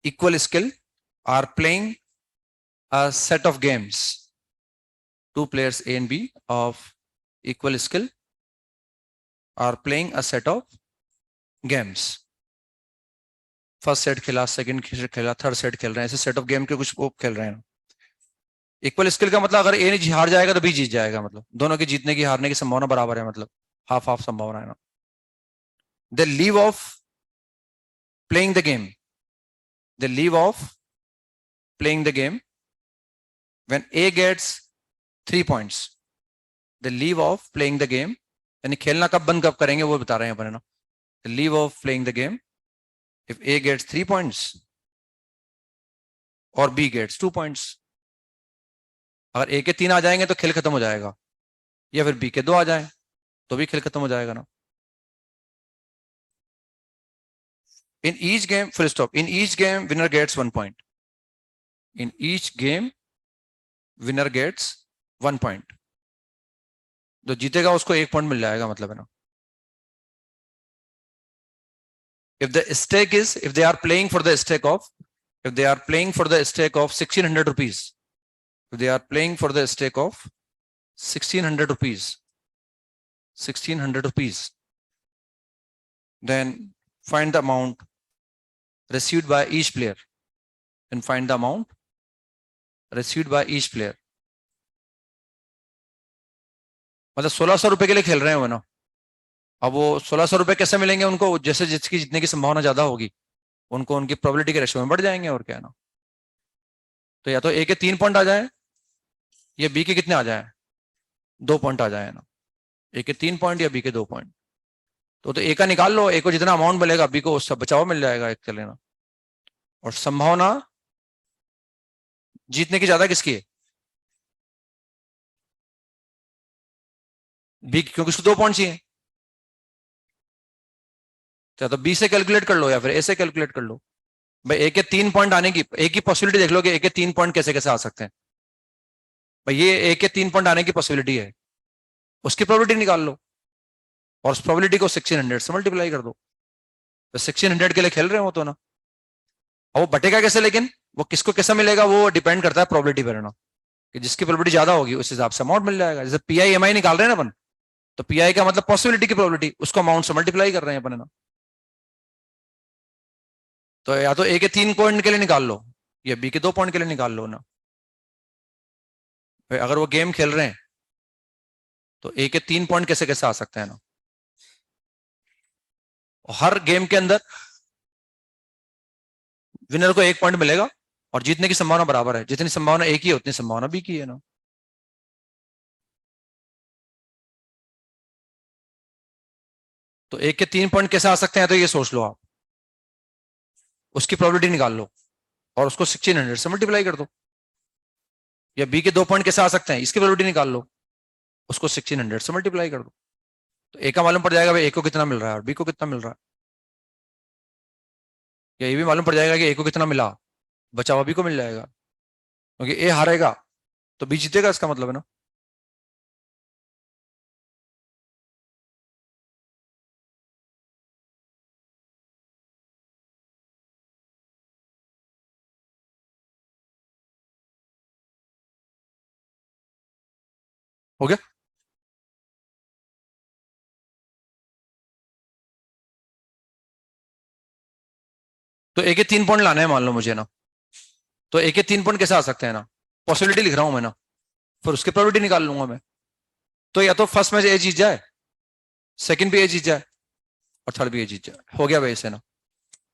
equal skill are playing a set of games. 2 players A and B of equal skill are playing a set of games. First set खेला, second set खेला, third set खेल रहे हैं, ऐसे set of game के कुछ वो खेल रहे हैं. इक्वल स्किल का मतलब अगर ए नहीं हार जाएगा तो बी जीत जाएगा, मतलब दोनों के जीतने की हारने की संभावना बराबर है, मतलब हाफ हाफ संभावना है ना. They leave off playing the game, they leave off playing the game when A gets 3 points. They leave off playing the game, यानी खेलना कब बंद कब करेंगे वो बता रहे हैं अपन ना. They leave off playing the game if A gets 3 points और B gets 2 points. अगर A के 3 आ जाएंगे तो खेल खत्म हो जाएगा, या फिर B के 2 आ जाए तो भी खेल खत्म हो जाएगा ना. In each game, full stop. In each game, winner gets 1 point. In each game, winner gets 1 point. जो जीतेगा उसको 1 पॉइंट मिल जाएगा, मतलब है ना. If the stake is, if they are playing for the stake of, if they are playing for the stake of 1600 rupees, if they are playing for the stake of 1600 rupees, 1600 rupees, then find the amount received by each player, and find the amount received by each player. मतलब 1600 रुपए के लिए खेल रहे हैं वो ना. अब वो 1600 रुपए कैसे मिलेंगे उनको, जैसे जिसकी जीतने की संभावना ज्यादा होगी उनको उनकी प्रोबेबिलिटी के रेशियो में बढ़ जाएंगे, और क्या है ना. तो या तो ए के 3 पॉइंट आ जाए या बी के कितने आ जाए, 2 पॉइंट आ जाए ना. ए के 3 पॉइंट या बी के 2 पॉइंट. तो ए का निकाल लो, ए को जितना अमाउंट मिलेगा बी को उससे बचाव मिल जाएगा एक चले ना. और संभावना जीतने की ज्यादा किसकी है, बी, क्योंकि उसको 2 पॉइंट चाहिए. तो बी से कैलकुलेट कर लो या फिर ए से कैलकुलेट कर लो. भाई ए के 3 पॉइंट आने की, ए की पॉसिबिलिटी देख लो कि ए के 3 पॉइंट कैसे कैसे आ सकते हैं. भाई ये ए के 3 पॉइंट आने की पॉसिबिलिटी है, उसकी प्रोबेबिलिटी निकाल लो और उस प्रोबेबिलिटी को 1600 से मल्टीप्लाई कर दो. तो 1600 के लिए खेल रहे हो तो ना. और वो बटेगा कैसे, लेकिन वो किसको कैसा मिलेगा वो डिपेंड करता है प्रोबेबिलिटी पर ना, कि जिसकी प्रोबेबिलिटी ज्यादा होगी उस हिसाब से अमाउंट मिल जाएगा. जैसे पीआई एमआई निकाल रहे हैं ना अपन, तो पीआई का मतलब पॉसिबिलिटी की प्रोबेबिलिटी, उसको अमाउंट से मल्टीप्लाई कर रहे हैं अपन ना. तो या तो ए के 3 पॉइंट के लिए निकाल लो या बी के 2 पॉइंट के लिए निकाल लो ना. अगर वो गेम खेल रहे हैं तो ए के 3 पॉइंट कैसे कैसे आ सकते हैं ना. हर गेम के अंदर विनर को 1 पॉइंट मिलेगा और जीतने की संभावना बराबर है, जितनी संभावना ए की है उतनी संभावना बी की है ना. तो ए के 3 पॉइंट कैसे आ सकते हैं, तो ये सोच लो आप, उसकी प्रोबेबिलिटी निकाल लो और उसको 1600 से मल्टीप्लाई कर दो. या बी के 2 पॉइंट कैसे आ सकते हैं, इसकी प्रोबेबिलिटी निकाल लो, उसको 1600 से मल्टीप्लाई कर दो. तो ए का मालूम पड़ जाएगा भाई ए को कितना मिल रहा है और बी को कितना मिल रहा है. या ये भी मालूम पड़ जाएगा कि ए को कितना मिला, बचा हुआ बी को मिल जाएगा, क्योंकि ए हारेगा तो बी जीतेगा, इसका मतलब है ना. हो गया. तो ए के 3 पॉइंट लाने हैं मान लो मुझे ना. तो ए के 3 पॉइंट कैसे आ सकते हैं ना, पॉसिबिलिटी लिख रहा हूं मैं ना, फिर उसकी प्रोबेबिलिटी निकाल लूंगा मैं. तो या तो फर्स्ट मैच ए जीत जाए, सेकंड भी ए जीत जाए और थर्ड भी ए जीत जाए, हो गया भाई इससे ना.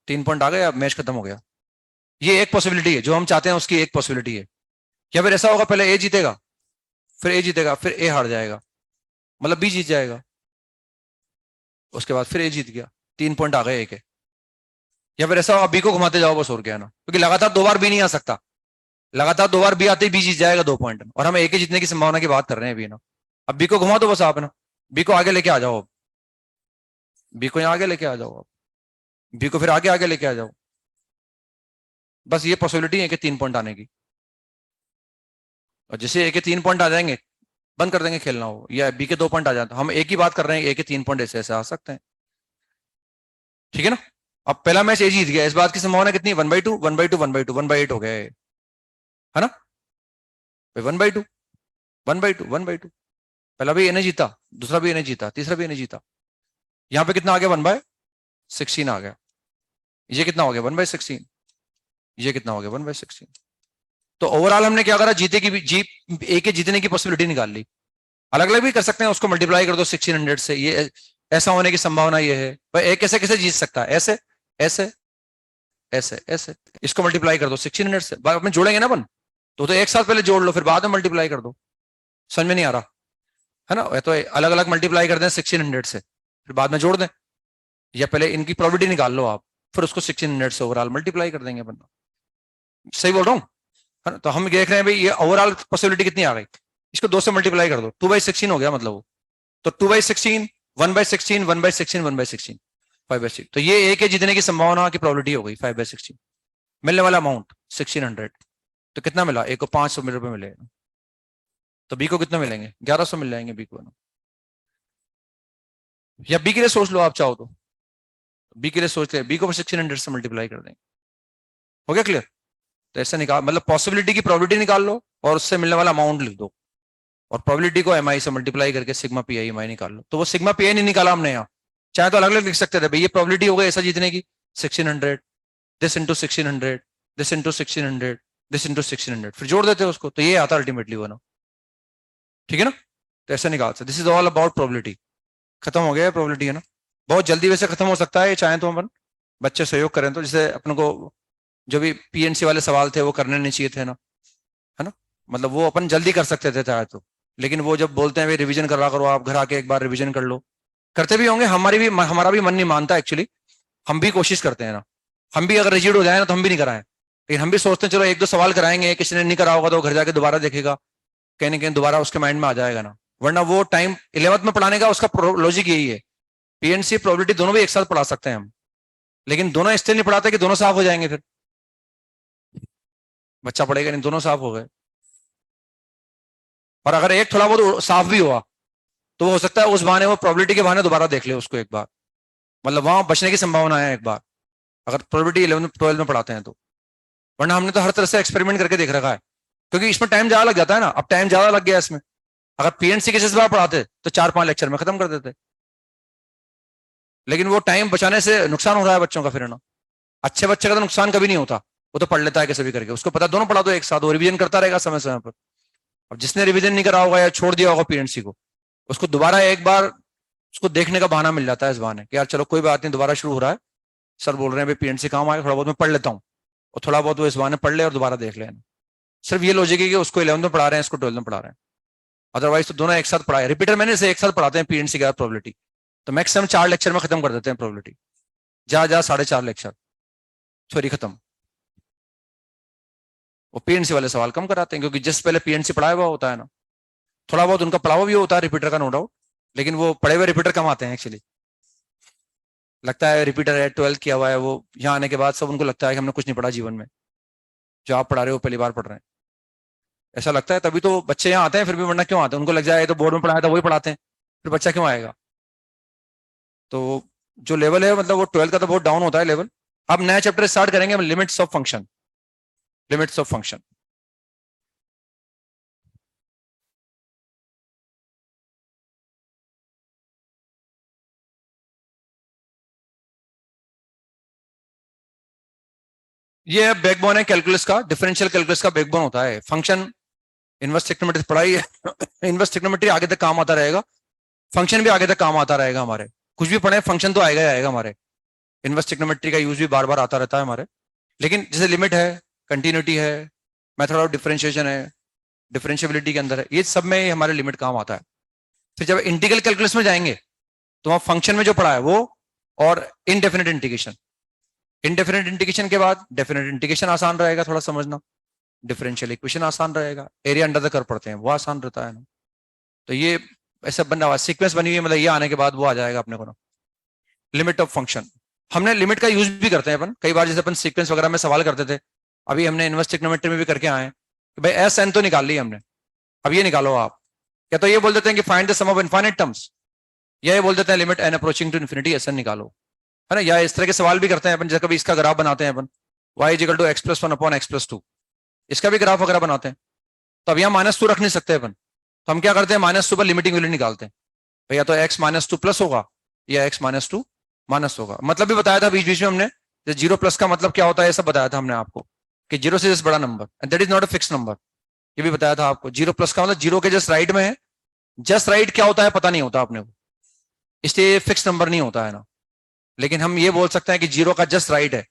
3 पॉइंट आ गए, अब मैच खत्म हो गया. ये एक पॉसिबिलिटी है जो हम चाहते हैं, उसकी एक पॉसिबिलिटी है. या फिर ऐसा होगा पहले ए जीतेगा, फिर ए जीतेगा, फिर ए हार जाएगा, मतलब बी जीत जाएगा, उसके बाद फिर ए जीत गया, 3 पॉइंट आ गए ए के. या फिर ऐसा होगा बी को घुमाते जाओ बस, और क्या है ना, क्योंकि लगातार 2 बार बी नहीं आ सकता. लगातार 2 बार बी आते ही बी जीत जाएगा 2 पॉइंट, और हम ए के जीतने की संभावना की बात कर रहे हैं अभी ना. अब बी को घुमा दो बस आप ना, बी को आगे लेके आ जाओ, बी को यहाँ आगे लेके आ जाओ, बी को फिर आगे आगे लेके आ जाओ. बस ये पॉसिबिलिटी है कि 3 पॉइंट आने की. और जैसे ए के 3 पॉइंट आ जाएंगे बंद कर देंगे खेलना हो, या बी के 2 पॉइंट आ जाते, हम एक ही बात कर रहे हैं, ए के 3 पॉइंट ऐसे ऐसे आ सकते हैं. ठीक है ना. अब पहला मैच ए जीत गया, इस बात की संभावना कितनी, 1/2 1/2 1/2 1/8 हो गया है ना, 1/2 1/2 1/2। पहला भी इन्हें जीता, दूसरा भी इन्हें जीता, तीसरा भी इन्हें जीता। यहां पे कितना आ गया, 1/16 आ गया। ये कितना हो गया, 1/16। ये कितना हो गया, 1/16। तो ओवरऑल हमने क्या करा, जीते की भी जीत, ए के जीतने की पॉसिबिलिटी निकाल ली। अलग अलग भी कर सकते हैं, उसको मल्टीप्लाई कर दो 1600 से, ये ऐसा होने की संभावना ये है भाई। ए कैसे कैसे जीत सकता है, ऐसे ऐसे ऐसे ऐसे, इसको मल्टीप्लाई कर दो 1600 से, बाद में जोड़ेंगे ना अपन, तो एक साथ पहले जोड़ लो, फिर बाद में मल्टीप्लाई कर दो। समझ में नहीं आ रहा है ना, तो अलग अलग मल्टीप्लाई कर दें 1600 से, फिर बाद में जोड़ दें, या पहले इनकी प्रोबेबिलिटी निकाल लो आप, फिर उसको 1600 से ओवरऑल मल्टीप्लाई कर देंगे अपन। सही बोल रहा हूँ, है ना। तो हम देख रहे हैं भाई ये ओवरऑल पॉसिबिलिटी कितनी आ गई, इसको 2 से मल्टीप्लाई कर दो, 2/16 हो गया मतलब वो। तो 2/16 1/16 1/16 1/16 5/6, तो ये ए के जीतने की संभावना की प्रोबेबिलिटी हो गई 5/16। मिलने वाला अमाउंट 1600, तो कितना मिला, ए को 500 रुपए मिले, तो बी को कितना मिलेंगे, 1100 मिल जाएंगे बी को ना। या बी के लिए सोच लो आप चाहो तो, बी के लिए सोचते हैं, बी को 1600 से मल्टीप्लाई कर देंगे। हो गया क्लियर। तो ऐसे निकाल, मतलब पॉसिबिलिटी की प्रोबेबिलिटी निकाल लो और उससे मिलने वाला अमाउंट लिख दो, और प्रोबेबिलिटी को एमआई से मल्टीप्लाई करके सिग्मा पी आई एम आई निकाल लो। तो वो सिग्मा पी आई नहीं निकाला हमने यहाँ, चाहे तो अलग अलग लिख सकते थे भाई, ये प्रोबेबिलिटी हो गई ऐसा जीतने की 1600, this into 1600, this into 1600, this into 1600, फिर जोड़ देते उसको, तो ये आता अल्टीमेटली वो ना। ठीक है ना, तो ऐसे निकाल सकते। This is all about probability. खत्म हो गया प्रोबेबिलिटी, है ना। बहुत जल्दी वैसे खत्म हो सकता है, चाहे तो अपन बच्चे सहयोग करें तो, जैसे अपन को जो भी पीएनसी वाले सवाल थे वो करने नहीं चाहिए थे ना, है ना। मतलब वो अपन जल्दी कर सकते थे चाहे तो, लेकिन वो जब बोलते हैं भाई रिवीजन करा करो, आप घर आके एक बार रिवीजन कर लो, करते भी होंगे, हमारा भी मन नहीं मानता एक्चुअली, हम भी कोशिश करते हैं ना, हम भी अगर रिजिड हो जाए ना तो हम भी नहीं कराएं, लेकिन हम भी सोचते हैं चलो 1-2 सवाल कराएंगे, किसी ने नहीं करा होगा तो घर जाके दोबारा देखेगा, कहीं ना कहीं दोबारा उसके माइंड में आ जाएगा ना। वरना वो टाइम 11th में पढ़ाने का उसका लॉजिक यही है, पीएनसी प्रोबेबिलिटी दोनों भी एक साथ पढ़ा सकते हैं हम, लेकिन दोनों इसलिए नहीं पढ़ाते कि दोनों साफ हो जाएंगे, फिर बच्चा पढ़ेगा नहीं, दोनों साफ हो गए। और अगर एक थोड़ा बहुत साफ भी हुआ तो हो सकता है उस बहाने वो प्रोबेबिलिटी के बहाने दोबारा देख ले उसको एक बार, मतलब वहां बचने की संभावना है एक बार, अगर प्रोबेबिलिटी 11th-12th में पढ़ाते हैं तो। वरना हमने तो हर तरह से एक्सपेरिमेंट करके देख रखा है, क्योंकि इसमें टाइम ज्यादा लग जाता है ना, अब टाइम ज्यादा लग गया इसमें। अगर पीएनसी के जिस बार पढ़ाते तो 4-5 लेक्चर में खत्म कर देते, लेकिन वो टाइम बचाने से नुकसान हो रहा है बच्चों का फिर ना। अच्छे बच्चे का तो नुकसान कभी नहीं होता, वो तो पढ़ लेता है कैसे भी करके, उसको पता दोनों पढ़ा दो एक साथ, वो रिवीजन करता रहेगा समय समय पर। अब जिसने रिवीजन नहीं करा होगा या छोड़ दिया होगा पीएनसी को, उसको दोबारा एक बार उसको देखने का बहाना मिल जाता है इस बहाने कि यार चलो कोई बात नहीं, दोबारा शुरू हो रहा है, सर बोल रहे हैं भाई पीएनसी काम आएगा, थोड़ा बहुत मैं पढ़ लेता हूँ, और थोड़ा बहुत वो इस बहाने पढ़ ले और दोबारा देख लेना। सिर्फ ये लॉजिक है कि उसको 11th में पढ़ा रहे हैं, इसको 12th में पढ़ा रहे हैं, अदरवाइज तो दोनों एक साथ पढ़ाए। रिपीटर मैंने से एक साथ पढ़ाते हैं पीएनसी का प्रोबेबिलिटी, तो मैक्सिमम 4 लेक्चर में खत्म कर देते हैं प्रोबेबिलिटी, जा 4.5 लेक्चर थ्योरी खत्म। वो पीएनसी वाले सवाल कम कराते हैं, क्योंकि जिस पहले पीएनसी पढ़ाया हुआ होता है ना, थोड़ा बहुत उनका पढ़ा हुआ भी होता है रिपीटर का, नो डाउट, लेकिन वो पढ़े हुए रिपीटर कम आते हैं एक्चुअली। लगता है रिपीटर है, 12th किया हुआ है, वो यहाँ आने के बाद सब उनको लगता है कि हमने कुछ नहीं पढ़ा जीवन में, जो आप पढ़ा रहे हो पहली बार पढ़ रहे हैं, ऐसा लगता है। तभी तो बच्चे यहाँ आते हैं फिर भी, वरना क्यों आते हैं, उनको लग जाए तो बोर्ड में पढ़ाया था वही पढ़ाते हैं, फिर बच्चा क्यों आएगा। तो जो लेवल है मतलब वो 12th का तो बहुत डाउन होता है लेवल। अब नया चैप्टर स्टार्ट करेंगे, limits of function, limits of function. ये बैकबोन है कैलकुलस का, डिफरेंशियल कैलकुलस का बैकबोन होता है फंक्शन। इनवर्स ट्रिग्नोमेट्री पढ़ाई है इनवर्स ट्रिग्नोमेट्री आगे तक काम आता रहेगा, फंक्शन भी आगे तक काम आता रहेगा हमारे, कुछ भी पढ़े फंक्शन तो आएगा ही आएगा हमारे। इनवर्स ट्रिग्नोमेट्री का यूज भी बार बार आता रहता है हमारे, लेकिन जैसे लिमिट है, कंटिन्यूटी है, मेथड ऑफ डिफरेंशिएशन है, डिफरेंशियबिलिटी के अंदर है, ये सब में हमारे लिमिट काम आता है। फिर जब इंटीग्रल कैलकुलस में जाएंगे तो वहां फंक्शन में जो पढ़ा है वो, और इनडेफिनेट इंटीग्रेशन, इनडेफिनेट इंटीग्रेशन के बाद डेफिनेट इंटीग्रेशन आसान रहेगा थोड़ा समझना, डिफरेंशियल इक्वेशन आसान रहेगा, एरिया अंडर द कर्व पढ़ते हैं वो आसान रहता है ना। तो ये ऐसा बना हुआ सीक्वेंस बनी हुई है, मतलब ये आने के बाद वो आ जाएगा अपने को ना, लिमिट ऑफ फंक्शन। हमने लिमिट का यूज भी करते हैं अपन कई बार, जैसे अपन सीक्वेंस वगैरह में सवाल करते थे, अभी हमने इनवर्स ट्रिग्नोमेट्री में भी करके आए कि भाई एस एन तो निकाल ली हमने, अब ये निकालो आप, या तो ये बोल देते हैं कि find the sum of infinite terms, या ये बोल देते हैं limit N approaching to infinity S N निकालो, है ना, या इस तरह के सवाल भी करते हैं अपन, जैसे कभी इसका ग्राफ बनाते हैं अपन, y is equal to X plus one upon X plus two, इसका भी ग्राफ वगैरह बनाते हैं। तो अब यहाँ -2 रख नहीं सकते अपन, तो हम क्या करते हैं, -2 पर लिमिटिंग वैल्यू निकालते हैं, भैया तो x -2 प्लस होगा या x -2 माइनस होगा। मतलब भी बताया था बीच बीच में हमने, 0 प्लस का मतलब क्या होता है ये सब बताया था हमने आपको, कि 0 से जस्ट बड़ा number, and that is not a fix number, ये भी बताया था आपको। 0 प्लस का मतलब 0 के जस्ट राइट में है, जस्ट राइट क्या होता है पता नहीं होता अपने को, इसलिए फिक्स नंबर नहीं होता है ना। लेकिन हम ये बोल सकते हैं कि 0 का जस्ट राइट है,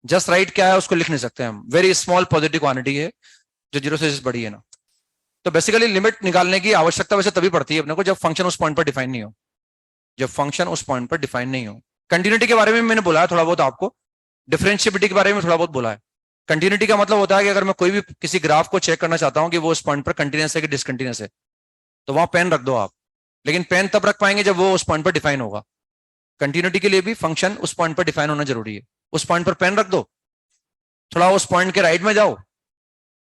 जस्ट राइट क्या है उसको लिख नहीं सकते हम, वेरी स्मॉल पॉजिटिव क्वांटिटी है जो 0 से जस्ट बड़ी है ना। तो बेसिकली लिमिट निकालने की आवश्यकता वैसे तभी पड़ती है अपने को जब फंक्शन उस पॉइंट पर डिफाइन नहीं हो, जब फंक्शन उस पॉइंट पर डिफाइन नहीं हो। कंटिन्यूटी के बारे में मैंने बोला है थोड़ा बहुत आपको, डिफरेंशिएबिलिटी के बारे में थोड़ा बहुत बोला है। कंटिन्यूटी का मतलब होता है कि अगर मैं कोई भी किसी ग्राफ को चेक करना चाहता हूं कि वो उस पॉइंट पर कंटिन्यूस है कि डिसकंटिन्यूस है, तो वहां पेन रख दो आप, लेकिन पेन तब रख पाएंगे जब वो उस पॉइंट पर डिफाइन होगा। कंटिन्यूटी के लिए भी फंक्शन उस पॉइंट पर डिफाइन होना जरूरी है। उस पॉइंट पर पेन रख दो, थोड़ा उस पॉइंट के राइट में जाओ,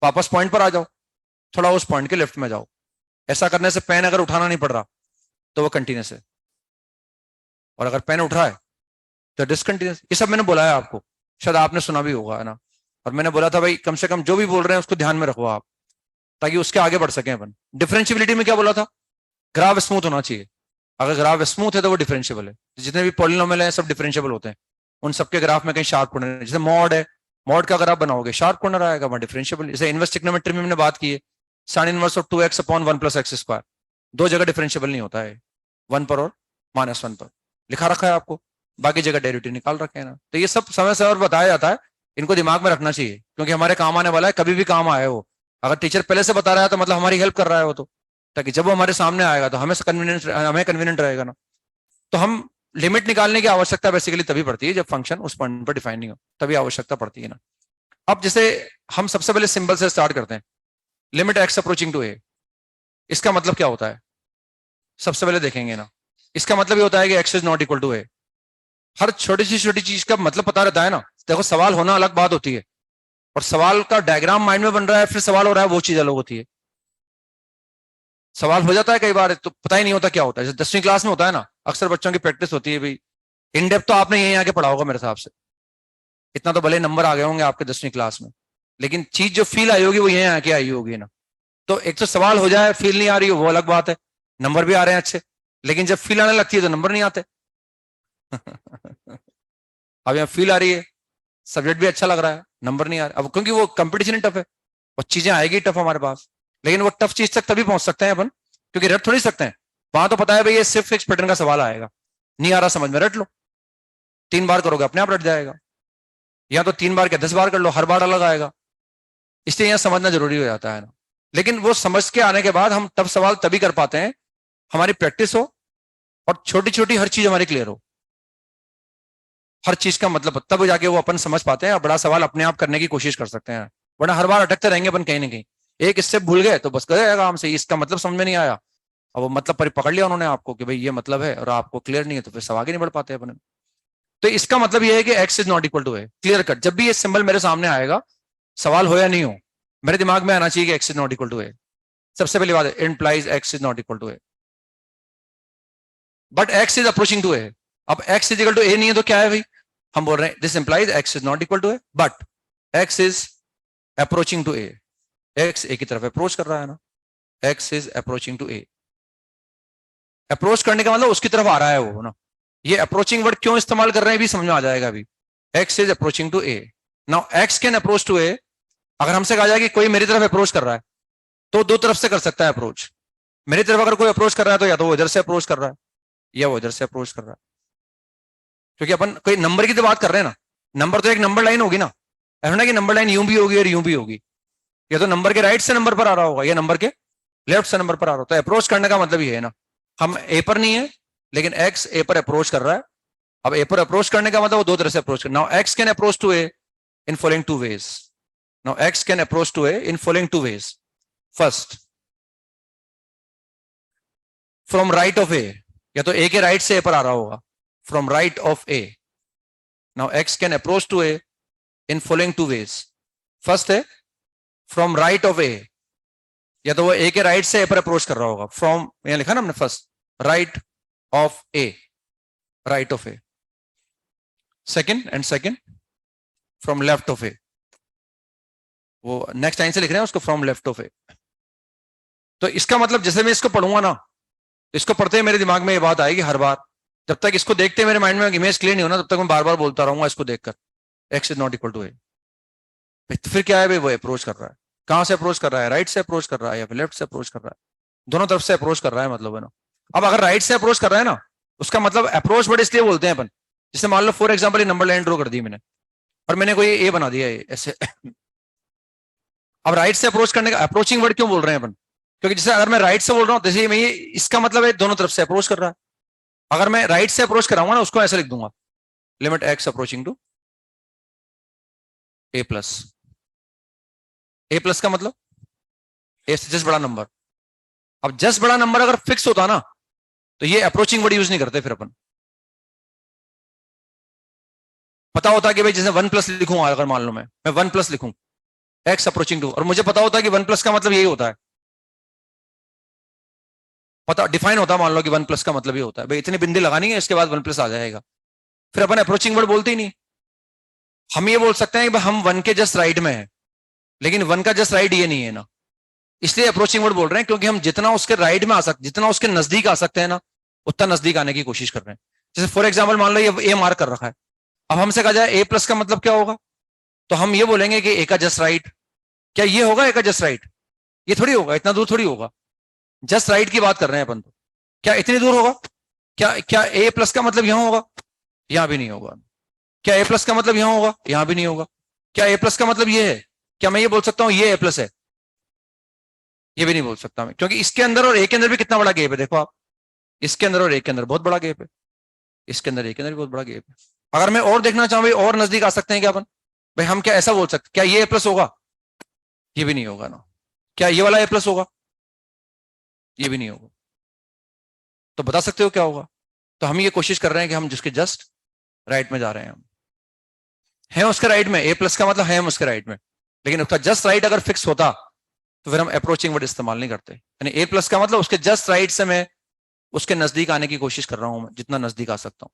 वापस पॉइंट पर आ जाओ, थोड़ा उस पॉइंट के लेफ्ट में जाओ। ऐसा करने से पेन अगर उठाना नहीं पड़ रहा तो वो कंटिन्यूस है, और अगर पेन उठ रहा है तो डिसकंटिन्यूस। ये सब मैंने बोला है आपको, शायद आपने सुना भी होगा, है ना। और मैंने बोला था भाई कम से कम जो भी बोल रहे हैं उसको ध्यान में रखो आप, ताकि उसके आगे बढ़ सकें अपन। डिफरेंशियबिलिटी में क्या बोला था, ग्राफ स्मूथ होना चाहिए। अगर ग्राफ स्मूथ है तो वो डिफरेंशियबल है। जितने भी पॉलिनोमियल है सब डिफरेंशियबल होते हैं, उन सबके ग्राफ में कहीं शार्प कॉर्नर, जैसे मॉड है, मॉड का ग्राफ बनाओगे शार्प कॉर्नर आएगा, वहां डिफरेंशियबल। जैसे इनवर्स ट्रिग्नोमेट्री में हमने बात की है, sine inverse of 2x upon 1 plus x square, दो जगह डिफरेंशियबल नहीं होता है, 1 पर और -1 पर लिखा रखा है आपको, बाकी जगह डेरिवेटिव निकाल रखे हैं ना। तो ये सब समय से और बताया जाता है, इनको दिमाग में रखना चाहिए क्योंकि हमारे काम आने वाला है, कभी भी काम आए वो। अगर टीचर पहले से बता रहा है तो मतलब हमारी हेल्प कर रहा है वो, तो ताकि जब वो हमारे सामने आएगा तो हमें कन्वीनियंट रहेगा ना। तो हम लिमिट निकालने की आवश्यकता बेसिकली तभी पड़ती है जब फंक्शन उस पॉइंट पर डिफाइन नहीं हो, तभी आवश्यकता पड़ती है ना। अब जैसे हम सबसे पहले सिंबल से स्टार्ट करते हैं, limit x approaching to A, इसका मतलब क्या होता है सबसे पहले देखेंगे ना। इसका मतलब ये होता है कि X is not equal to A. हर छोटी चीज का मतलब पता रहता है ना। देखो सवाल होना अलग बात होती है, और सवाल का डायग्राम माइंड में बन रहा है फिर सवाल हो रहा है, वो चीज अलग होती है। सवाल हो जाता है कई बार तो पता ही नहीं होता क्या होता है, जैसे 10वीं क्लास में होता है ना, अक्सर बच्चों की प्रैक्टिस होती है भाई। इन डेप्थ तो आपने यहीं आके पढ़ा होगा मेरे हिसाब से, इतना तो भले नंबर आ गए होंगे आपके 10वीं क्लास में, लेकिन चीज जो फील आई होगी वो यहीं आके आई होगी ना। तो एक तो सवाल हो जाए फील नहीं आ रही हो वो अलग बात है, नंबर भी आ रहे हैं अच्छे, लेकिन जब फील आने लगती है तो नंबर नहीं आते। अब यहाँ फील आ रही है, सब्जेक्ट भी अच्छा लग रहा है, नंबर नहीं आ रहा, अब क्योंकि वो कंपटीशन टफ है और चीजें आएगी टफ हमारे पास। लेकिन वो टफ चीज तक तभी पहुंच सकते हैं अपन, क्योंकि रट थोड़ी सकते हैं। वहां तो पता है भाई ये सिर्फ फिक्स पैटर्न का सवाल आएगा, नहीं आ रहा समझ में, रट लो, 3 बार करोगे अपने आप रट जाएगा, या तो 3 बार क्या 10 बार कर लो, हर बार अलग आएगा। इसलिए यहां समझना जरूरी हो जाता है ना। लेकिन वो समझ के आने के बाद हम तब सवाल तभी कर पाते हैं, हमारी प्रैक्टिस हो और छोटी छोटी हर चीज हमारी क्लियर हो। हर चीज का मतलब तब जाके वो अपन समझ पाते हैं और बड़ा सवाल अपने आप करने की कोशिश कर सकते हैं, वरना हर बार अटकते रहेंगे अपन कहीं ना कहीं। एक स्टेप भूल गए तो बस गए आराम से, इसका मतलब समझ में नहीं आया, अब वो मतलब पकड़ लिया उन्होंने आपको कि भाई ये मतलब है और आपको क्लियर नहीं है, तो फिर सब आगे नहीं बढ़ पाते अपन। तो इसका मतलब ये है कि X is not equal to A, clear cut. जब भी ये सिंबल मेरे सामने आएगा, सवाल हो या नहीं हो, मेरे दिमाग में आना चाहिए कि X is not equal to A. सबसे पहली बात है implies X is not equal to A, but X is approaching to A. अब X is equal to A नहीं है तो क्या है भाई, हम बोल रहे हैं this implies X is not equal to A but X is approaching to A. X A की तरफ अप्रोच कर रहा है ना, X is approaching to A. Approach करने का मतलब उसकी तरफ आ रहा है वो ना। ये अप्रोचिंग वर्ड क्यों इस्तेमाल कर रहे हैं भी समझ में आ जाएगा अभी। X is approaching to A, now X can approach to A. अगर हमसे कहा जाए कि कोई मेरी तरफ अप्रोच कर रहा है तो दो तरफ से कर सकता है अप्रोच। मेरी तरफ अगर कोई अप्रोच कर रहा है तो या तो वो इधर से अप्रोच कर रहा है या वो इधर से अप्रोच कर रहा है, क्योंकि अपन कोई नंबर की तो बात कर रहे हैं ना। नंबर तो एक नंबर लाइन होगी ना, ऐसा ना कि नंबर लाइन यूं भी होगी और यूं भी होगी। या तो नंबर के राइट से नंबर पर आ रहा होगा या नंबर के लेफ्ट से नंबर पर आ रहा होगा। तो अप्रोच करने का मतलब ये है ना, हम ए पर नहीं है लेकिन एक्स ए पर अप्रोच कर रहा है। अब ए पर अप्रोच करने का मतलब वो दो तरह से अप्रोच कर। Now X can approach to A in following two ways. Now X can approach to A in following two ways. First, from right of A, या तो ए के राइट से ए पर आ रहा होगा, from right of A. Now X can approach to A in following two ways. First है from right of A, या तो वो ए के राइट से ए पर अप्रोच कर रहा होगा, फ्रॉम यहां लिखा ना हमने first right of A, right of A. Second and second from left of A, वो नेक्स्ट लाइन से लिख रहे हैं उसको, फ्रॉम लेफ्ट ऑफ ए। तो इसका मतलब जैसे मैं इसको पढ़ूंगा ना, इसको पढ़ते ही मेरे दिमाग में ये बात आएगी हर बार, जब तक इसको देखते मेरे माइंड में इमेज क्लियर नहीं होना, तब तक मैं बार बार बोलता रहूंगा इसको देखकर, X is not equal to A. फिर क्या है भाई, वो अप्रोच कर रहा है। कहां से अप्रोच कर रहा है? राइट से अप्रोच कर रहा है या फिर लेफ्ट से अप्रोच कर रहा है? दोनों तरफ से अप्रोच कर रहा है, मतलब है ना। अब अगर राइट से अप्रोच कर रहा है ना, उसका मतलब अप्रोच वर्ड इसलिए बोलते हैं अपन, जैसे मान लो for example number line draw कर दी मैंने और मैंने कोई ए बना दिया ऐसे। अब राइट से अप्रोच करने का अप्रोचिंग वर्ड क्यों बोल रहे हैं अपन? क्योंकि जैसे अगर मैं राइट से बोल रहा हूं, जैसे मैं ये, इसका मतलब है दोनों तरफ से अप्रोच कर रहा है। अगर मैं राइट से अप्रोच कराऊंगा ना, उसको ऐसे लिख दूंगा, limit x approaching to A plus. A plus का मतलब ए से जस्ट बड़ा नंबर। अब जस्ट बड़ा नंबर अगर फिक्स होता ना, तो ये अप्रोचिंग वर्ड यूज नहीं करते फिर अपन। पता होता कि भाई जैसे वन प्लस लिखूंगा, अगर मान लो मैं वन प्लस लिखूं एक्स अप्रोचिंग टू, और मुझे पता होता कि वन प्लस का मतलब यही होता है, पता डिफाइन होता, मान लो कि वन प्लस का मतलब ये होता है भाई इतनी बिंदी लगानी है, इसके बाद वन प्लस आ जाएगा, फिर अपन अप्रोचिंग वर्ड बोलते ही नहीं। हम ये बोल सकते हैं कि हम वन के जस्ट राइट में है, लेकिन वन का जस्ट राइट ये नहीं है ना, इसलिए अप्रोचिंग वर्ड बोल रहे हैं, क्योंकि हम जितना उसके राइट में आ सकते, जितना उसके नजदीक आ सकते हैं ना, उतना नजदीक आने की कोशिश कर रहे हैं। जैसे फॉर एग्जाम्पल मान लो ये ए मार्क कर रखा है, अब हमसे कहा जाए ए प्लस का मतलब क्या होगा, तो हम ये बोलेंगे कि ए का जस्ट राइट। क्या ये होगा ए का जस्ट राइट? ये थोड़ी होगा, इतना दूर थोड़ी होगा। जस्ट राइट की बात कर रहे हैं अपन तो, क्या इतनी दूर होगा? क्या ए प्लस का मतलब यहां होगा? यहां भी नहीं होगा। क्या ए प्लस का मतलब यहां होगा? यहां भी नहीं होगा। क्या ए प्लस का मतलब ये है? क्या मैं ये बोल सकता हूं ये ए प्लस है? ये भी नहीं बोल सकता मैं, क्योंकि इसके अंदर और ए के अंदर भी कितना बड़ा गैप है, देखो आप, इसके अंदर और ए के अंदर बहुत बड़ा गैप है, इसके अंदर ए के अंदर भी बहुत बड़ा गैप है। अगर मैं और देखना चाहूं भाई, और नजदीक आ सकते हैं क्या अपन? भाई हम क्या ऐसा बोल सकते, क्या ये ए प्लस होगा? ये भी नहीं होगा ना। क्या ये वाला ए प्लस होगा? ये भी नहीं होगा। तो बता सकते हो क्या होगा? तो हम ये कोशिश कर रहे हैं कि हम जिसके जस्ट राइट में जा रहे हैं, हम हैं उसके राइट में, ए प्लस का मतलब है हम उसके राइट में, लेकिन उसका जस्ट राइट अगर फिक्स होता तो फिर हम अप्रोचिंग वर्ड इस्तेमाल नहीं करते। यानी ए प्लस का मतलब उसके जस्ट राइट से मैं उसके नजदीक आने की कोशिश कर रहा हूं, मैं जितना नजदीक आ सकता हूं।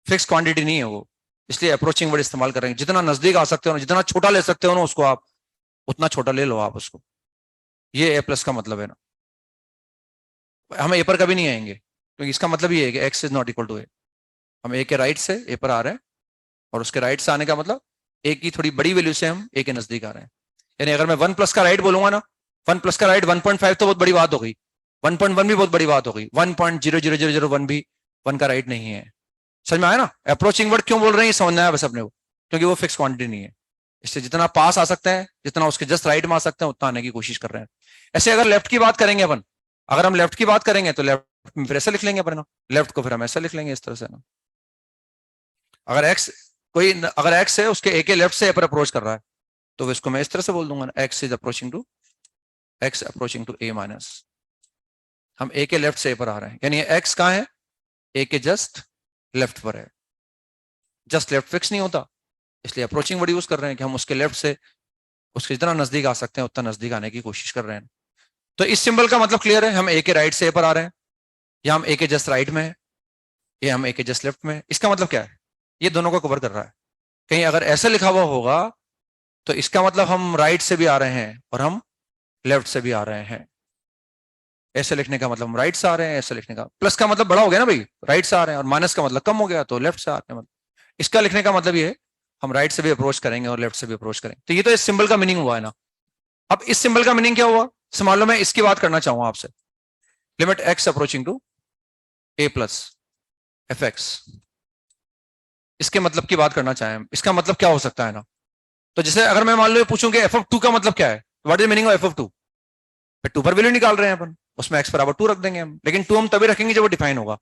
फिक्स क्वांटिटी नहीं है वो, इसलिए अप्रोचिंग वर्ड इस्तेमाल करेंगे। जितना नजदीक आ सकते हो ना, जितना छोटा ले सकते हो ना उसको आप, उतना छोटा ले लो आप उसको। ये ए प्लस का मतलब है ना। हम ए पर कभी नहीं आएंगे, क्योंकि इसका मतलब ये है कि X is not equal to A. हम ए के राइट से ए पर आ रहे हैं, और उसके राइट से आने का मतलब ए की थोड़ी बड़ी वैल्यू से हम ए के नजदीक आ रहे हैं। यानी अगर मैं वन प्लस का राइट बोलूंगा ना, वन प्लस का राइट 1.5 तो बहुत बड़ी बात हो गई, 1.1 भी बहुत बड़ी बात हो गई, 1.00001 भी वन का राइट नहीं है। समझ में आया ना? अप्रोचिंग वर्ड क्यों बोल रहे हैं ये समझना है बस अपने को, क्योंकि वो फिक्स क्वांटिटी नहीं है। इससे जितना पास आ सकते हैं, जितना उसके जस्ट राइट में आ सकते हैं, उतना आने की कोशिश कर रहे हैं। ऐसे अगर लेफ्ट की बात करेंगे अपन, अगर हम लेफ्ट की बात करेंगे तो लेफ्ट में फिर ऐसा लिख लेंगे अपन ना, लेफ्ट को फिर हम ऐसा लिख लेंगे इस तरह से ना। अगर एक्स कोई अगर एक्स है उसके ए के लेफ्ट से ए पर अप्रोच कर रहा है, तो इसको मैं इस तरह से बोल दूंगा, X is approaching to X approaching to A minus. हम ए के लेफ्ट से ए पर आ रहे हैं, यानी एक्स कहां है? ए के जस्ट लेफ्ट पर है। जस्ट लेफ्ट फिक्स नहीं होता, इसलिए अप्रोचिंग वर्ड यूज कर रहे हैं कि हम उसके लेफ्ट से उसके जितना नजदीक आ सकते हैं उतना नजदीक आने की कोशिश कर रहे हैं। तो इस सिंबल का मतलब क्लियर है, हम ए के राइट से ए पर आ रहे हैं, या हम ए के जस्ट राइट में है, या हम ए के जस्ट लेफ्ट में है। इसका मतलब क्या है? ये दोनों को कवर कर रहा है। कहीं अगर ऐसा लिखा हुआ होगा तो इसका मतलब हम राइट से भी आ रहे हैं और हम लेफ्ट से भी आ रहे हैं। ऐसे लिखने का मतलब हम राइट से आ रहे हैं, ऐसे लिखने का प्लस का मतलब बड़ा हो गया ना भाई, राइट से आ रहे हैं, और माइनस का मतलब कम हो गया तो लेफ्ट से आ रहे हैं। मतलब इसका लिखने का मतलब ये है हम राइट से भी अप्रोच करेंगे और लेफ्ट से भी अप्रोच करेंगे। तो ये तो इस सिंबल का मीनिंग हुआ है ना। अब इस सिंबल का मीनिंग क्या हुआ? मान लो मैं इसकी बात करना चाहूंगा आपसे, limit x approaching to A plus F X, इसके मतलब की बात करना चाहें, इसका मतलब क्या हो सकता है ना। तो जैसे अगर मैं मान लो पूछूं कि एफ ऑफ टू का मतलब क्या है, what is meaning of F of two? Two पर वैल्यू निकाल रहे हैं अपन, उसमें एक्स बराबर 2 रख देंगे हम, लेकिन 2 हम तभी रखेंगे जब वो डिफाइन होगा।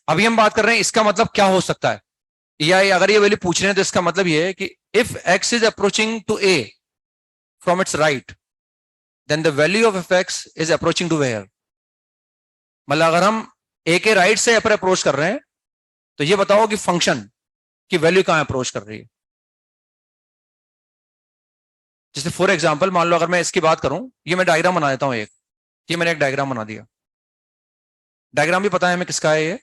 अभी हम बात कर रहे हैं इसका मतलब क्या हो सकता है, या अगर ये वैल्यू पूछ रहे हैं तो इसका मतलब ये है कि if x is approaching to A from its right, then the value of F x is approaching to where. मतलब अगर हम ए के राइट से पर अप्रोच कर रहे हैं, तो ये बताओ कि फंक्शन की वैल्यू कहां अप्रोच कर रही है। जैसे फॉर एग्जाम्पल मान लो अगर मैं इसकी बात करूं, ये मैं डायग्राम बना देता हूं एक, ये मैंने एक डायग्राम बना दिया। डायग्राम भी पता है हमें किसका है ये?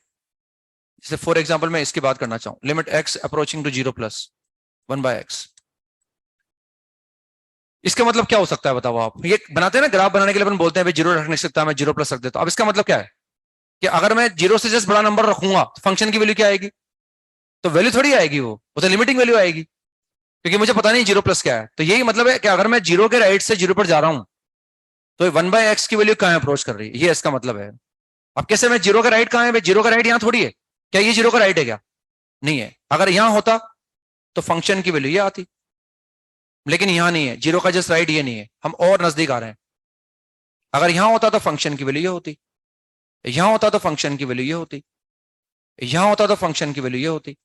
जैसे फॉर एग्जाम्पल मैं इसकी बात करना चाहूं, limit x approaching to 0 plus 1/x। इसका मतलब क्या हो सकता है बताओ आप? ये बनाते हैं ना ग्राफ बनाने के लिए, अपन बोलते हैं भाई जीरो रख नहीं सकता, मैं 0 प्लस रख देता हूं। अब इसका मतलब क्या है कि अगर मैं 0 से जस्ट बड़ा नंबर रखूंगा तो फंक्शन की वैल्यू क्या आएगी? तो वैल्यू थोड़ी आएगी, वो तो लिमिटिंग वैल्यू आएगी, क्योंकि मुझे पता नहीं 0 प्लस क्या है। तो यही मतलब है कि अगर मैं 0 के राइट से 0 पर जा रहा हूं तो 1/x की वैल्यू कहां अप्रोच कर रही है, ये इसका मतलब है। अब कैसे, मैं 0 का राइट कहां है? भाई 0 का राइट यहां थोड़ी है, क्या ये 0 का राइट है क्या? नहीं है। अगर यहां होता तो फंक्शन की वैल्यू ये आती, लेकिन यहां नहीं है। 0 का जस्ट राइट ये नहीं है, हम और नजदीक आ रहे हैं। अगर यहां होता तो फंक्शन की वैल्यू ये होती, यहां होता तो फंक्शन की वैल्यू ये होती, यहां होता तो फंक्शन की वैल्यू ये होती,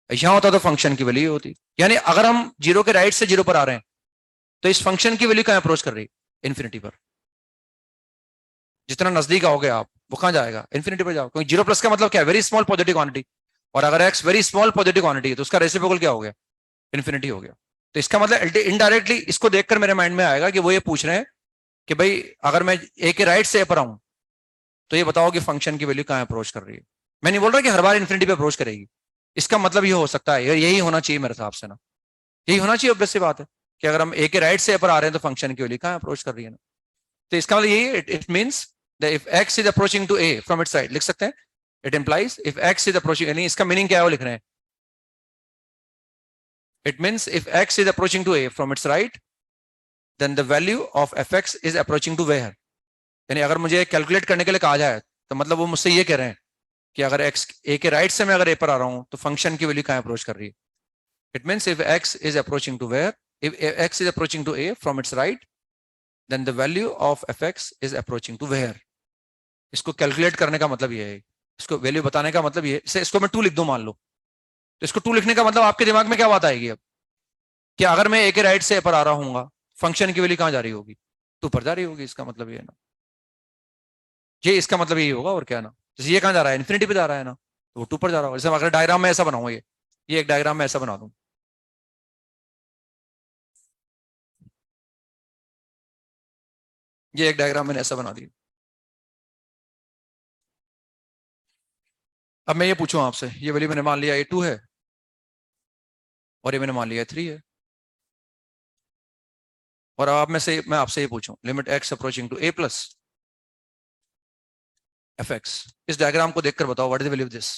यहां होता तो फंक्शन की वैल्यू ये होती। यानी अगर हम 0 के राइट से 0 पर आ रहे हैं तो इस फंक्शन की वैल्यू कहां अप्रोच कर रही है? इन्फिनिटी पर। जितना नजदीक आओगे आप वो कहां जाएगा? इन्फिनिटी पर जाओ, क्योंकि 0 प्लस का मतलब क्या है? Very small positive quantity. और अगर x very small positive quantity है तो उसका रेसिप्रोकल क्या हो गया? इन्फिनिटी हो गया। तो इसका मतलब इनडायरेक्टली इसको देखकर मेरे माइंड में आएगा कि वो ये पूछ रहे हैं कि भाई अगर मैं ए के राइट से ए पर आऊं तो ये बताओ कि फंक्शन की वैल्यू कहां अप्रोच कर रही है। मैं नहीं बोल रहा कि हर बार इन्फिनिटी पे अप्रोच करेगी, इसका मतलब ये हो सकता है, यही होना चाहिए मेरे हिसाब से ना, यही होना चाहिए। ऑब्वियस सी बात है कि अगर हम ए के राइट से ए पर आ रहे हैं तो फंक्शन की वैल्यू कहां अप्रोच कर रही है ना। तो इसका मतलब यही, it means that if x is approaching to A from its side, लिख सकते हैं it implies if x is approaching, यानी इसका मीनिंग क्या है वो लिख रहे हैं। It means if x is approaching to A from its right then the value of F x is approaching to where. यानी अगर मुझे कैलकुलेट करने के लिए कहा जाए तो मतलब वो मुझसे ये कह रहे हैं कि अगर एक्स ए के राइट से मैं अगर ए पर आ रहा हूं तो फंक्शन की वैल्यू कहां अप्रोच कर रही है। It means if x is approaching to where, if x is approaching to a from its right then the value of fx is approaching to where। इसको कैलकुलेट करने का मतलब ये है, इसको वैल्यू बताने का मतलब ये है। इसको मैं 2 लिख दूं मान लो, तो इसको 2 लिखने का मतलब आपके दिमाग में क्या बात आएगी अब कि अगर मैं ए के राइट से ए पर आ रहा हूँ फंक्शन की वैल्यू कहां जा रही होगी? 2 पर जा रही होगी। इसका मतलब ये है ना, ये इसका मतलब यही होगा और क्या ना। जैसे ये कहां जा रहा है? इन्फिनिटी पे जा रहा है ना, तो वो 2 पर जा रहा होगा। जैसे अगर डायग्राम में ऐसा बनाऊंगा, ये एक डायग्राम में ऐसा बना दूं, ये एक डायग्राम मैंने ऐसा बना दिया। अब मैं ये पूछूं आपसे, ये वैल्यू मैंने मान लिया ए 2 है और ये मैंने मान लिया 3 है, और अब मैं आपसे ये पूछूं limit x approaching to A plus F x, इस डायग्राम को देखकर बताओ what is the value of this?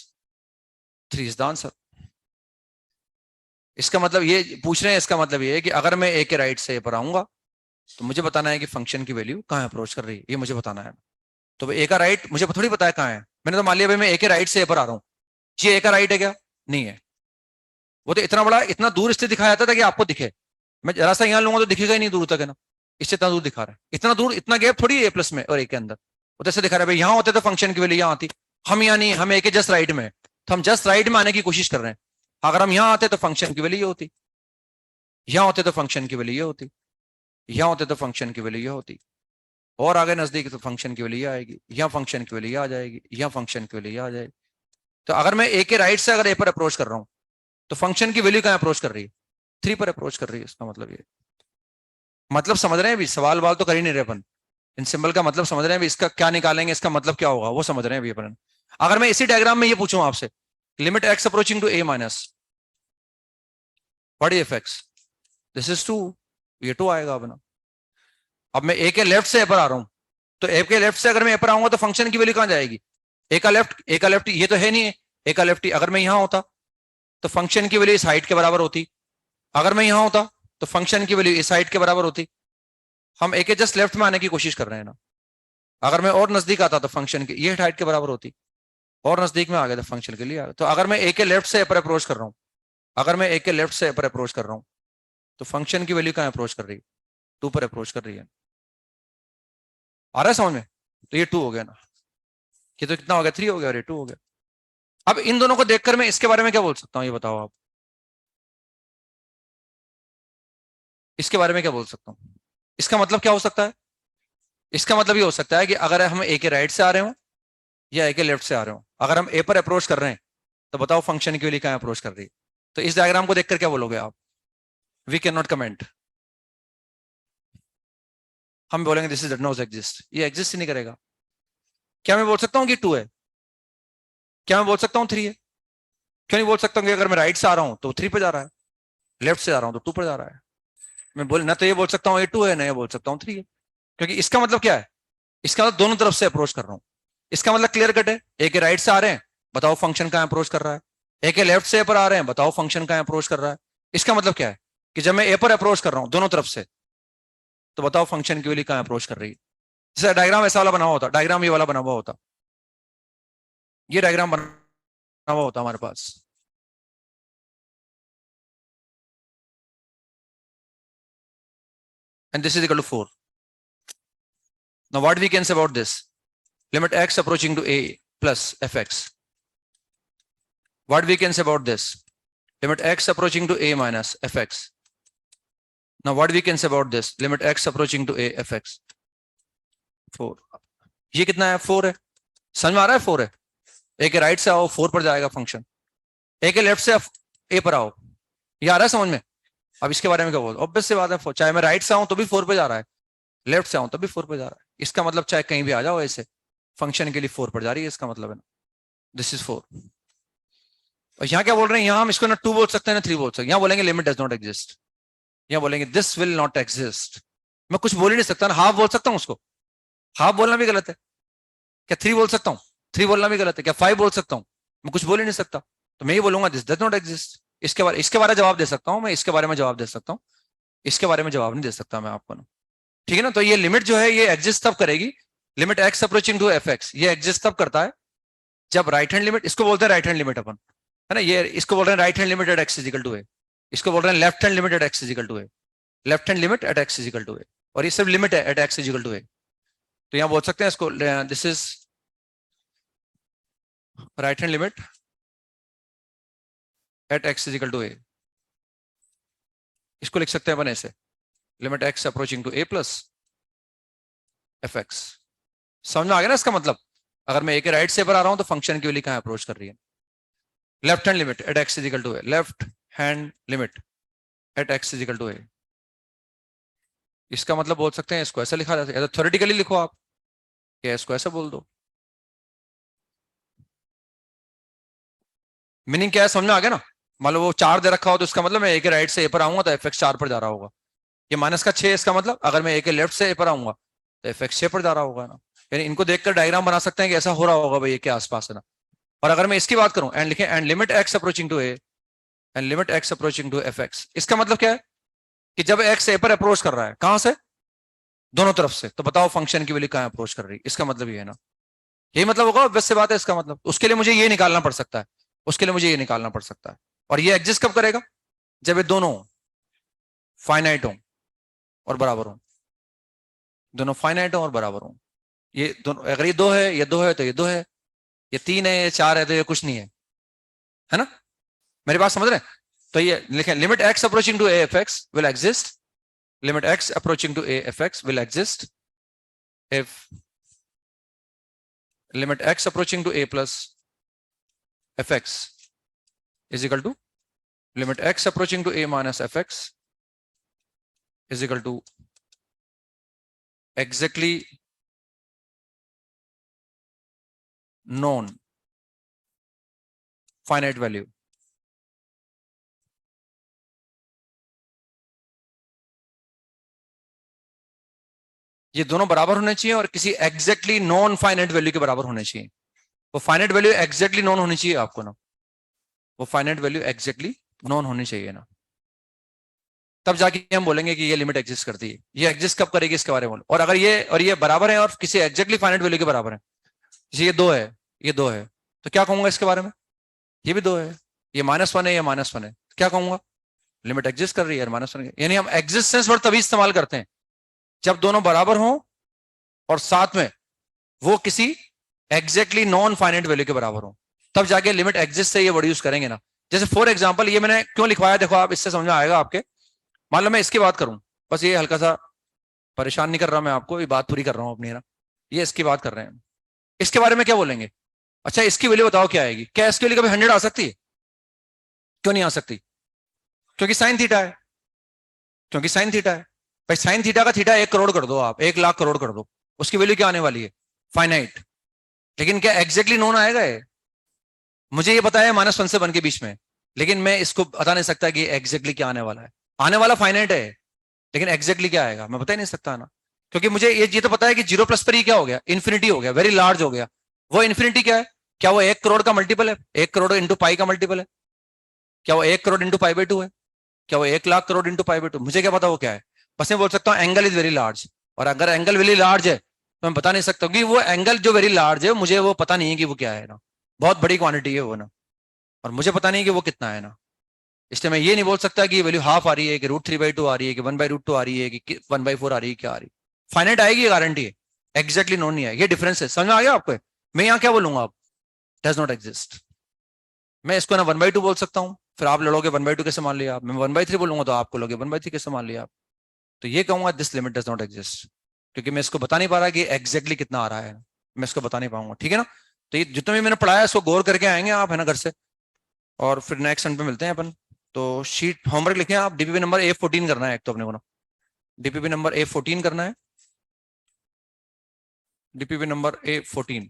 3 is the answer. इसका मतलब ये पूछ रहे हैं, इसका मतलब ये है कि अगर मैं ए के राइट से ए पर आऊंगा तो मुझे बताना है कि फंक्शन की वैल्यू कहां अप्रोच कर रही है, ये मुझे बताना है। तो ए का राइट मुझे थोड़ी पता है कहां है, मैंने तो मान लिया भाई मैं ए के राइट से ए पर आ रहा हूं, ये ए का राइट है क्या? नहीं है। वो तो इतना बड़ा इतना दूर इससे दिखाया जाता था कि आपको दिखे, मैं जरा सा यहां लूंगा तो दिखेगा ही नहीं दूर तक, है ना। इससे इतना दूर दिखा रहा है, इतना दूर, इतना गैप थोड़ी है ए प्लस में और ए के अंदर। वो तो ऐसे दिखा रहा है भाई यहां होते तो फंक्शन की वैल्यू यहां आती, हम यहाँ नहीं, हम ए के जस्ट राइट में, तो हम जस्ट राइट में आने की कोशिश कर रहे हैं। अगर हम यहाँ आते तो फंक्शन की वैल्यू ये होती, यहाँ होते तो फंक्शन की वैल्यू ये होती, यहाँ होते तो फंक्शन की वैल्यू ये होती, और आगे नजदीक तो फंक्शन की वैल्यू आएगी, यहाँ फंक्शन की वैल्यू आ जाएगी, यहाँ फंक्शन की वैल्यू आ जाएगी। तो अगर मैं ए के राइट से अगर ए पर अप्रोच कर रहा हूँ तो फंक्शन की वैल्यू कहां अप्रोच कर रही है? 3 पर अप्रोच कर रही है। इसका मतलब ये, मतलब समझ रहे हैं अभी? सवाल वाल तो कर ही नहीं रहे अपन, इन सिंबल का मतलब समझ रहे हैं अभी, इसका क्या निकालेंगे, इसका मतलब क्या होगा वो समझ रहे हैं अभी अपन। अगर मैं इसी डायग्राम में ये पूछूं आपसे limit x approaching to A minus what is f x, this is 2, ये 2 आएगा अपना। अब मैं ए के लेफ्ट से ए पर आ रहा हूं, तो ए के लेफ्ट से अगर मैं ए पर आऊंगा तो फंक्शन की वैल्यू कहां जाएगी? ए का लेफ्ट, ए का लेफ्ट ये तो है नहीं है, ए का लेफ्ट, अगर मैं यहां होता तो फंक्शन की वैल्यू इस हाइट के बराबर होती, अगर मैं यहां होता तो फंक्शन की वैल्यू इस हाइट के बराबर होती। हम ए के जस्ट लेफ्ट में आने की कोशिश कर रहे हैं ना, अगर मैं और नजदीक आता तो फंक्शन की ये हाइट के बराबर होती, और नजदीक में आ गया तो फंक्शन के लिए आ गया। तो अगर मैं ए के लेफ्ट से ए पर अप्रोच कर रहा हूं, अगर मैं ए के लेफ्ट से ए पर अप्रोच कर रहा हूं तो फंक्शन की वैल्यू कहां अप्रोच कर रही है? 2 पर अप्रोच कर रही है। आ रहा है समझ में? तो ये 2 हो गया ना, ये तो कितना हो गया? 3 हो गया और ये 2 हो गया। अब इन दोनों को देखकर मैं इसके बारे में क्या बोल सकता हूं, ये बताओ आप, इसके बारे में क्या बोल सकता हूं? इसका मतलब क्या हो सकता है? इसका मतलब ये हो सकता है कि अगर हम ए के राइट से आ रहे हो या ए के लेफ्ट से आ रहे हो, अगर हम ए पर अप्रोच कर रहे हैं तो बताओ फंक्शन की वैल्यू कहां अप्रोच कर रही है? तो इस डायग्राम को देखकर क्या बोलोगे आप? वी कैन नॉट कमेंट, हम बोलेंगे दिस इज नॉट एग्जिस्ट, ये एग्जिस्ट ही नहीं करेगा। क्या मैं बोल सकता हूं कि 2 है? क्या मैं बोल सकता हूँ 3 है? क्यों नहीं बोल सकता हूँ कि अगर मैं राइट से आ रहा हूँ तो 3 पे जा रहा है, लेफ्ट से आ रहा हूँ तो 2 पर जा रहा है। मैं बोल ना तो ये बोल सकता हूँ ये 2 है, ना ये बोल सकता हूँ 3 है, क्योंकि इसका मतलब क्या है, इसका मतलब दोनों तरफ से अप्रोच कर रहा हूँ। इसका मतलब क्लियर कट है, एक राइट से आ रहे हैं, बताओ फंक्शन कहाँ अप्रोच कर रहा है, एक लेफ्ट से ए पर आ रहे हैं, बताओ फंक्शन कहाँ अप्रोच कर रहा है। इसका मतलब क्या है कि जब मैं ए पर अप्रोच कर रहा हूँ दोनों तरफ से, तो बताओ फंक्शन की वैल्यू कहाँ अप्रोच कर रही है। जैसे डायग्राम ऐसा वाला बना हुआ होता, डायग्राम ये वाला बना हुआ होता, ये डायग्राम बना हुआ होता हमारे पास, and this is equal to 4. Now what we can say about this? Limit x approaching to a plus fx. What we can say about this? Limit x approaching to a minus fx. Now what we can say about this? Limit x approaching to a fx. 4. ये कितना है? 4 है। समझ में आ रहा है? 4 है। ए के राइट से आओ 4 पर जाएगा फंक्शन, ए के लेफ्ट से ए पर आओ, ये आ रहा है समझ में? अब इसके बारे में क्या बोल, ऑब्वियस सी बात है, चाहे मैं राइट से आऊं तो भी 4 पे जा रहा है, लेफ्ट से आऊं तो भी 4 पे जा रहा है। इसका मतलब चाहे कहीं भी आ जाओ ऐसे, फंक्शन के लिए 4 पर जा रही है, इसका मतलब है ना, दिस इज 4। और यहाँ क्या बोल रहे हैं, यहाँ हम इसको ना 2 बोल सकते हैं ना 3 बोल सकते हैं। यहाँ बोलेंगे लिमिट डज नॉट एग्जिस्ट, यहाँ बोलेंगे दिस विल नॉट एग्जिस्ट। मैं कुछ बोल ही नहीं सकता ना, हाफ बोल सकता हूँ उसको, हाफ बोलना भी गलत है क्या? 3 बोल सकता हूँ, 3 बोलना भी गलत है क्या? 5 बोल सकता हूँ, मैं कुछ बोल ही नहीं सकता, तो मैं ये बोलूंगा दिस डज नॉट एग्जिस्ट। इसके बारे में जवाब दे सकता हूँ मैं, इसके बारे में जवाब दे सकता हूँ, इसके बारे में जवाब नहीं दे सकता मैं आपको ना, ठीक है ना। तो ये लिमिट जो है ये एग्जिस्ट तब करेगी, limit x approaching to f x, ये एग्जिस्ट तब करता है जब राइट हैंड लिमिट, इसको बोलते हैं राइट हैंड लिमिट अपन, है ना, ये इसको बोल रहे हैं right hand limit at X is equal to A, इसको बोल रहे हैं left hand limit at X is equal to A, left hand limit at X is equal to A, और ये सिर्फ लिमिट है at X is equal to A. तो यहां बोल सकते हैं इसको, this is right hand limit at X is equal to A, इसको लिख सकते हैं अपन ऐसे, limit x approaching to A plus F x. समझ में आ गया ना इसका मतलब? अगर मैं ए के राइट से पर आ रहा हूं तो फंक्शन की वैल्यू कहां अप्रोच कर रही है, left hand limit at X is equal to A, left hand limit at X is equal to A. इसका मतलब बोल सकते हैं इसको ऐसा लिखा जाता है, थ्योरेटिकली लिखो आप, या इसको ऐसा बोल दो। मीनिंग क्या है समझ में आ गया ना? मान लो वो 4 दे रखा हो तो इसका मतलब मैं ए के राइट से ए पर आऊंगा तो एफ एक्स 4 पर जा रहा होगा, ये माइनस का 6, इसका मतलब अगर मैं ए के लेफ्ट से ए पर आऊंगा तो एफ एक्स 6 पर जा रहा होगा ना। यानी इनको देखकर डायग्राम बना सकते हैं कि ऐसा हो रहा होगा भाई ए के आसपास, है ना। और अगर मैं इसकी बात करूं एंड लिखें and limit x approaching to a and limit x approaching to f x, इसका मतलब क्या है कि जब एक्स ए पर अप्रोच कर रहा है, कहां से? दोनों तरफ से, तो बताओ फंक्शन की वैल्यू कहां अप्रोच कर रही है, इसका मतलब ये है ना, यही मतलब होगा, वैसे बात है इसका मतलब। उसके लिए मुझे ये निकालना पड़ सकता है, उसके लिए मुझे ये निकालना पड़ सकता है। और ये एग्जिस्ट कब करेगा? जब ये दोनों फाइनाइट हो और बराबर हो, दोनों फाइनाइट हो और बराबर हो। ये दोनों, अगर ये 2 है, ये 2 है तो ये 2 है, ये 3 है, ये 4 है तो ये कुछ नहीं है ना। मेरी बात समझ रहे हैं? तो ये लिखें limit x approaching to a f x will exist, limit x approaching to a f x will exist if limit x approaching to A plus F x is equal to limit x approaching to A minus f x is equal to exactly known finite value। ये दोनों बराबर होने चाहिए और किसी exactly non finite value के बराबर होने चाहिए। वो फाइनाइट वैल्यू एग्जैक्टली नॉन होनी चाहिए आपको ना, वो फाइनाइट वैल्यू एग्जैक्टली नॉन होनी चाहिए ना, तब जाके हम बोलेंगे कि ये लिमिट एग्जिस्ट करती है। ये एग्जिस्ट कब करेगी इसके बारे में बोलो। और अगर ये बराबर है और किसी एग्जैक्टली फाइनाइट वैल्यू के बराबर है, जैसे ये 2 है, ये 2 है, तो क्या कहूंगा इसके बारे में? ये भी 2 है, ये -1 है, ये -1 है, क्या कहूंगा? लिमिट एग्जिस्ट कर रही है, -1। यानी हम एग्जिस्टेंस वर्ड तभी इस्तेमाल करते हैं जब दोनों बराबर हों और साथ में वो किसी एग्जैक्टली नॉन फाइनाइट वैल्यू के बराबर हो, तब जाके लिमिट एग्जिस्ट से ये वर्ड यूज करेंगे ना। जैसे फॉर एग्जांपल, ये मैंने क्यों लिखवाया देखो आप, इससे समझ में आएगा आपके। मान लो मैं इसकी बात करूं, बस ये हल्का सा परेशान नहीं कर रहा मैं आपको, ये बात पूरी कर रहा हूं अपनी ना, ये इसकी बात कर रहे हैं, इसके बारे में क्या बोलेंगे? अच्छा इसकी वैल्यू बताओ क्या आएगी? क्या इसकी वैल्यू कभी 100 आ सकती है? क्यों नहीं आ सकती? क्योंकि साइन थीटा है, क्योंकि साइन थीटा है भाई। साइन थीटा का थीटा 1 करोड़ कर दो आप, 1 लाख करोड़ कर दो, उसकी वैल्यू क्या आने वाली है? फाइनाइट। लेकिन क्या एग्जैक्टली नोन आएगा? मुझे ये पता है -1 से 1 के बीच में है, लेकिन मैं इसको बता नहीं सकता कि एग्जैक्टली क्या आने वाला है। आने वाला फाइनाइट है, लेकिन एग्जैक्टली क्या आएगा मैं बता ही नहीं सकता ना, क्योंकि मुझे ये तो पता है कि 0 प्लस पर ये क्या हो गया, इन्फिनिटी हो गया, वेरी लार्ज हो गया। वो इन्फिनिटी क्या है? क्या वो 1 करोड़ का मल्टीपल है? 1 करोड़ इंटू पाई का मल्टीपल है? क्या वो 1 करोड़ इंटू पाई/2 है? क्या वो 1 लाख करोड़ इंटू पाई/2? मुझे क्या पता वो क्या है। बस मैं बोल सकता हूँ एंगल इज वेरी लार्ज, और अगर एंगल वेरी लार्ज है तो मैं बता नहीं सकता, क्योंकि वो एंगल जो वेरी लार्ज है मुझे वो पता नहीं है कि वो क्या है ना, बहुत बड़ी क्वांटिटी है वो ना, और मुझे पता नहीं कि वो कितना है ना। इसलिए मैं ये नहीं बोल सकता कि वैल्यू हाफ आ रही है, कि √3/2 आ रही है, कि 1/√2 आ रही है, कि 1/4 आ रही है, क्या आ रही है। फाइनाइट आएगी, गारंटी है। एग्जैक्टली नोन नहीं है, ये डिफरेंस है। समझ में आ गया आपको? मैं यहाँ क्या बोलूंगा, आप डज नॉट एग्जिस्ट। मैं इसको ना 1/2 बोल सकता हूँ, फिर आप लड़ोगे 1/2 कैसे मान लिया आप। मैं 1/3 बोलूंगा तो आपको लोगे 1/3 कैसे मान लिया आप। तो ये कहूंगा this limit does not exist, क्योंकि मैं इसको बता नहीं पा रहा कि एग्जैक्टली कितना आ रहा है, मैं इसको बता नहीं पाऊंगा। ठीक है ना? तो ये जितना भी मैंने पढ़ाया इसको गौर करके आएंगे आप, है ना, घर से, और फिर नेक्स्ट सन पे मिलते हैं अपन। तो शीट होमवर्क लिखे आप, डीपीपी नंबर A14 करना है एक तो अपने को ना, डीपीपी नंबर A14 करना है, डीपीपी नंबर A14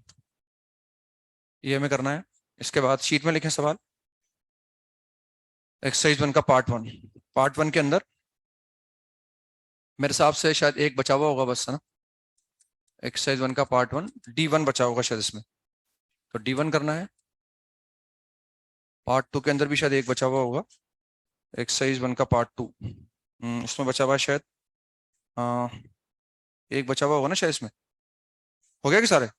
ये हमें करना है। इसके बाद शीट में लिखें सवाल, एक्सरसाइज 1 का पार्ट 1 के अंदर मेरे हिसाब से शायद एक बचा हुआ होगा बस, है ना। एक्सरसाइज 1 का पार्ट 1 D1 बचा होगा शायद इसमें, तो D1 करना है। पार्ट 2 के अंदर भी शायद एक बचा हुआ होगा, एक्सरसाइज 1 का पार्ट 2, इसमें बचा हुआ है शायद, आ, एक बचा हुआ होगा ना शायद इसमें। हो गया कि सारे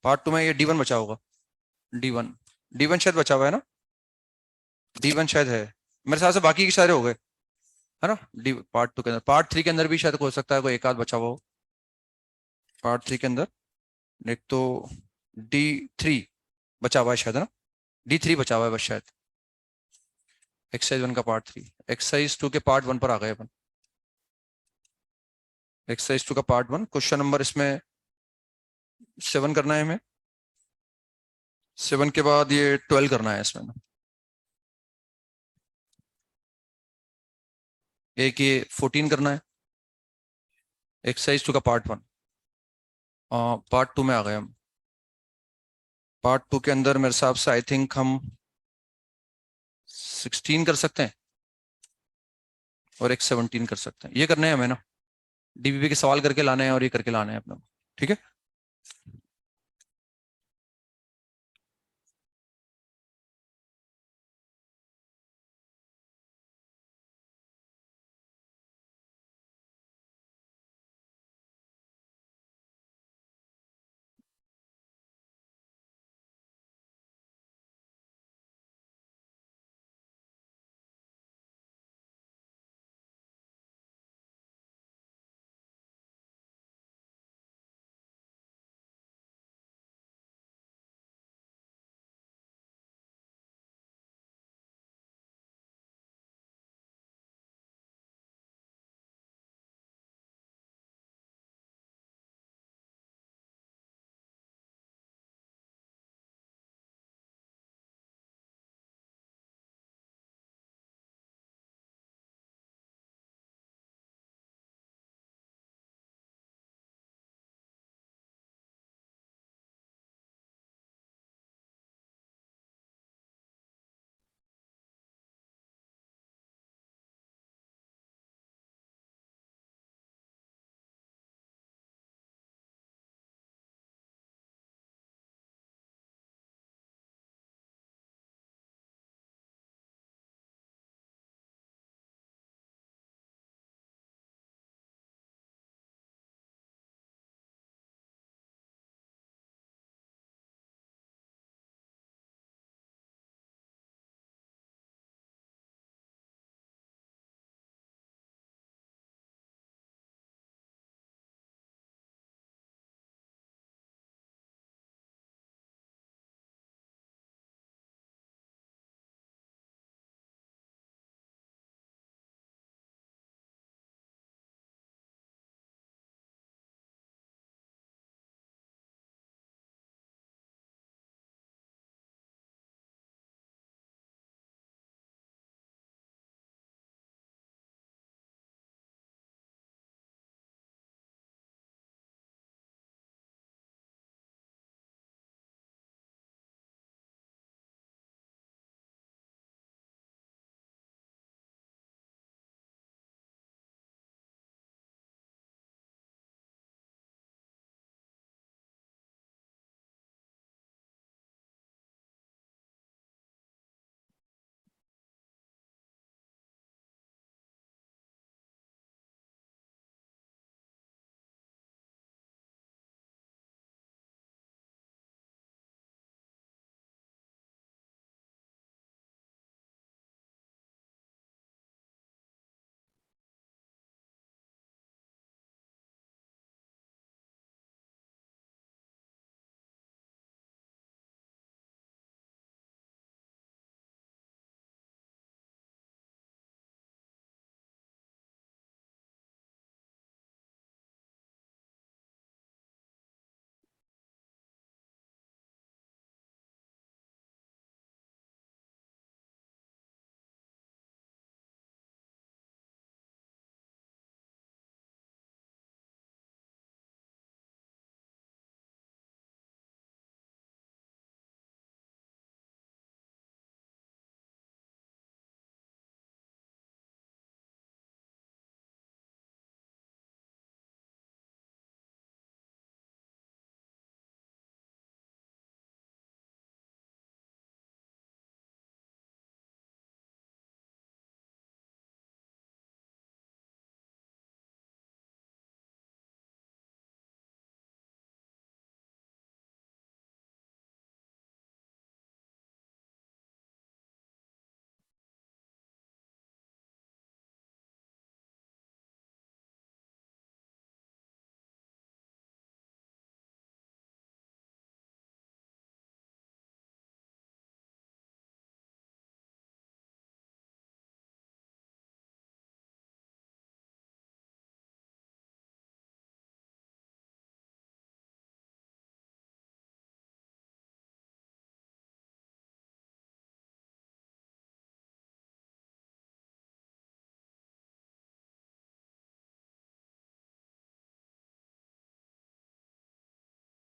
पार्ट 2 में ये D1 बचा होगा, D1, D1 शायद बचा हुआ है ना, D1 शायद है मेरे हिसाब से, बाकी के सारे हो गए, है ना। डी पार्ट 2 के अंदर, पार्ट 3 के अंदर भी शायद हो सकता है कोई एक आध बचा हुआ हो पार्ट 3 के अंदर। एक तो D3 बचा हुआ है शायद, है ना, D3 बचा हुआ है बस शायद। एक्सरसाइज 1 का पार्ट 3, एक्सरसाइज 2 के पार्ट 1 पर आ गए अपन। एक्सरसाइज 2 का पार्ट 1 क्वेश्चन नंबर इसमें 7 करना है हमें, 7 के बाद ये 12 करना है इसमें। एक ये 14 करना है, एक्सरसाइज 2 का पार्ट 1। पार्ट 2 में आ गए हम। पार्ट 2 के अंदर मेरे हिसाब से आई थिंक हम 16 कर सकते हैं और एक 17 कर सकते हैं। ये करने हैं हमें ना, डीबीबी के सवाल करके लाने हैं और ये करके लाने हैं अपना। ठीक है।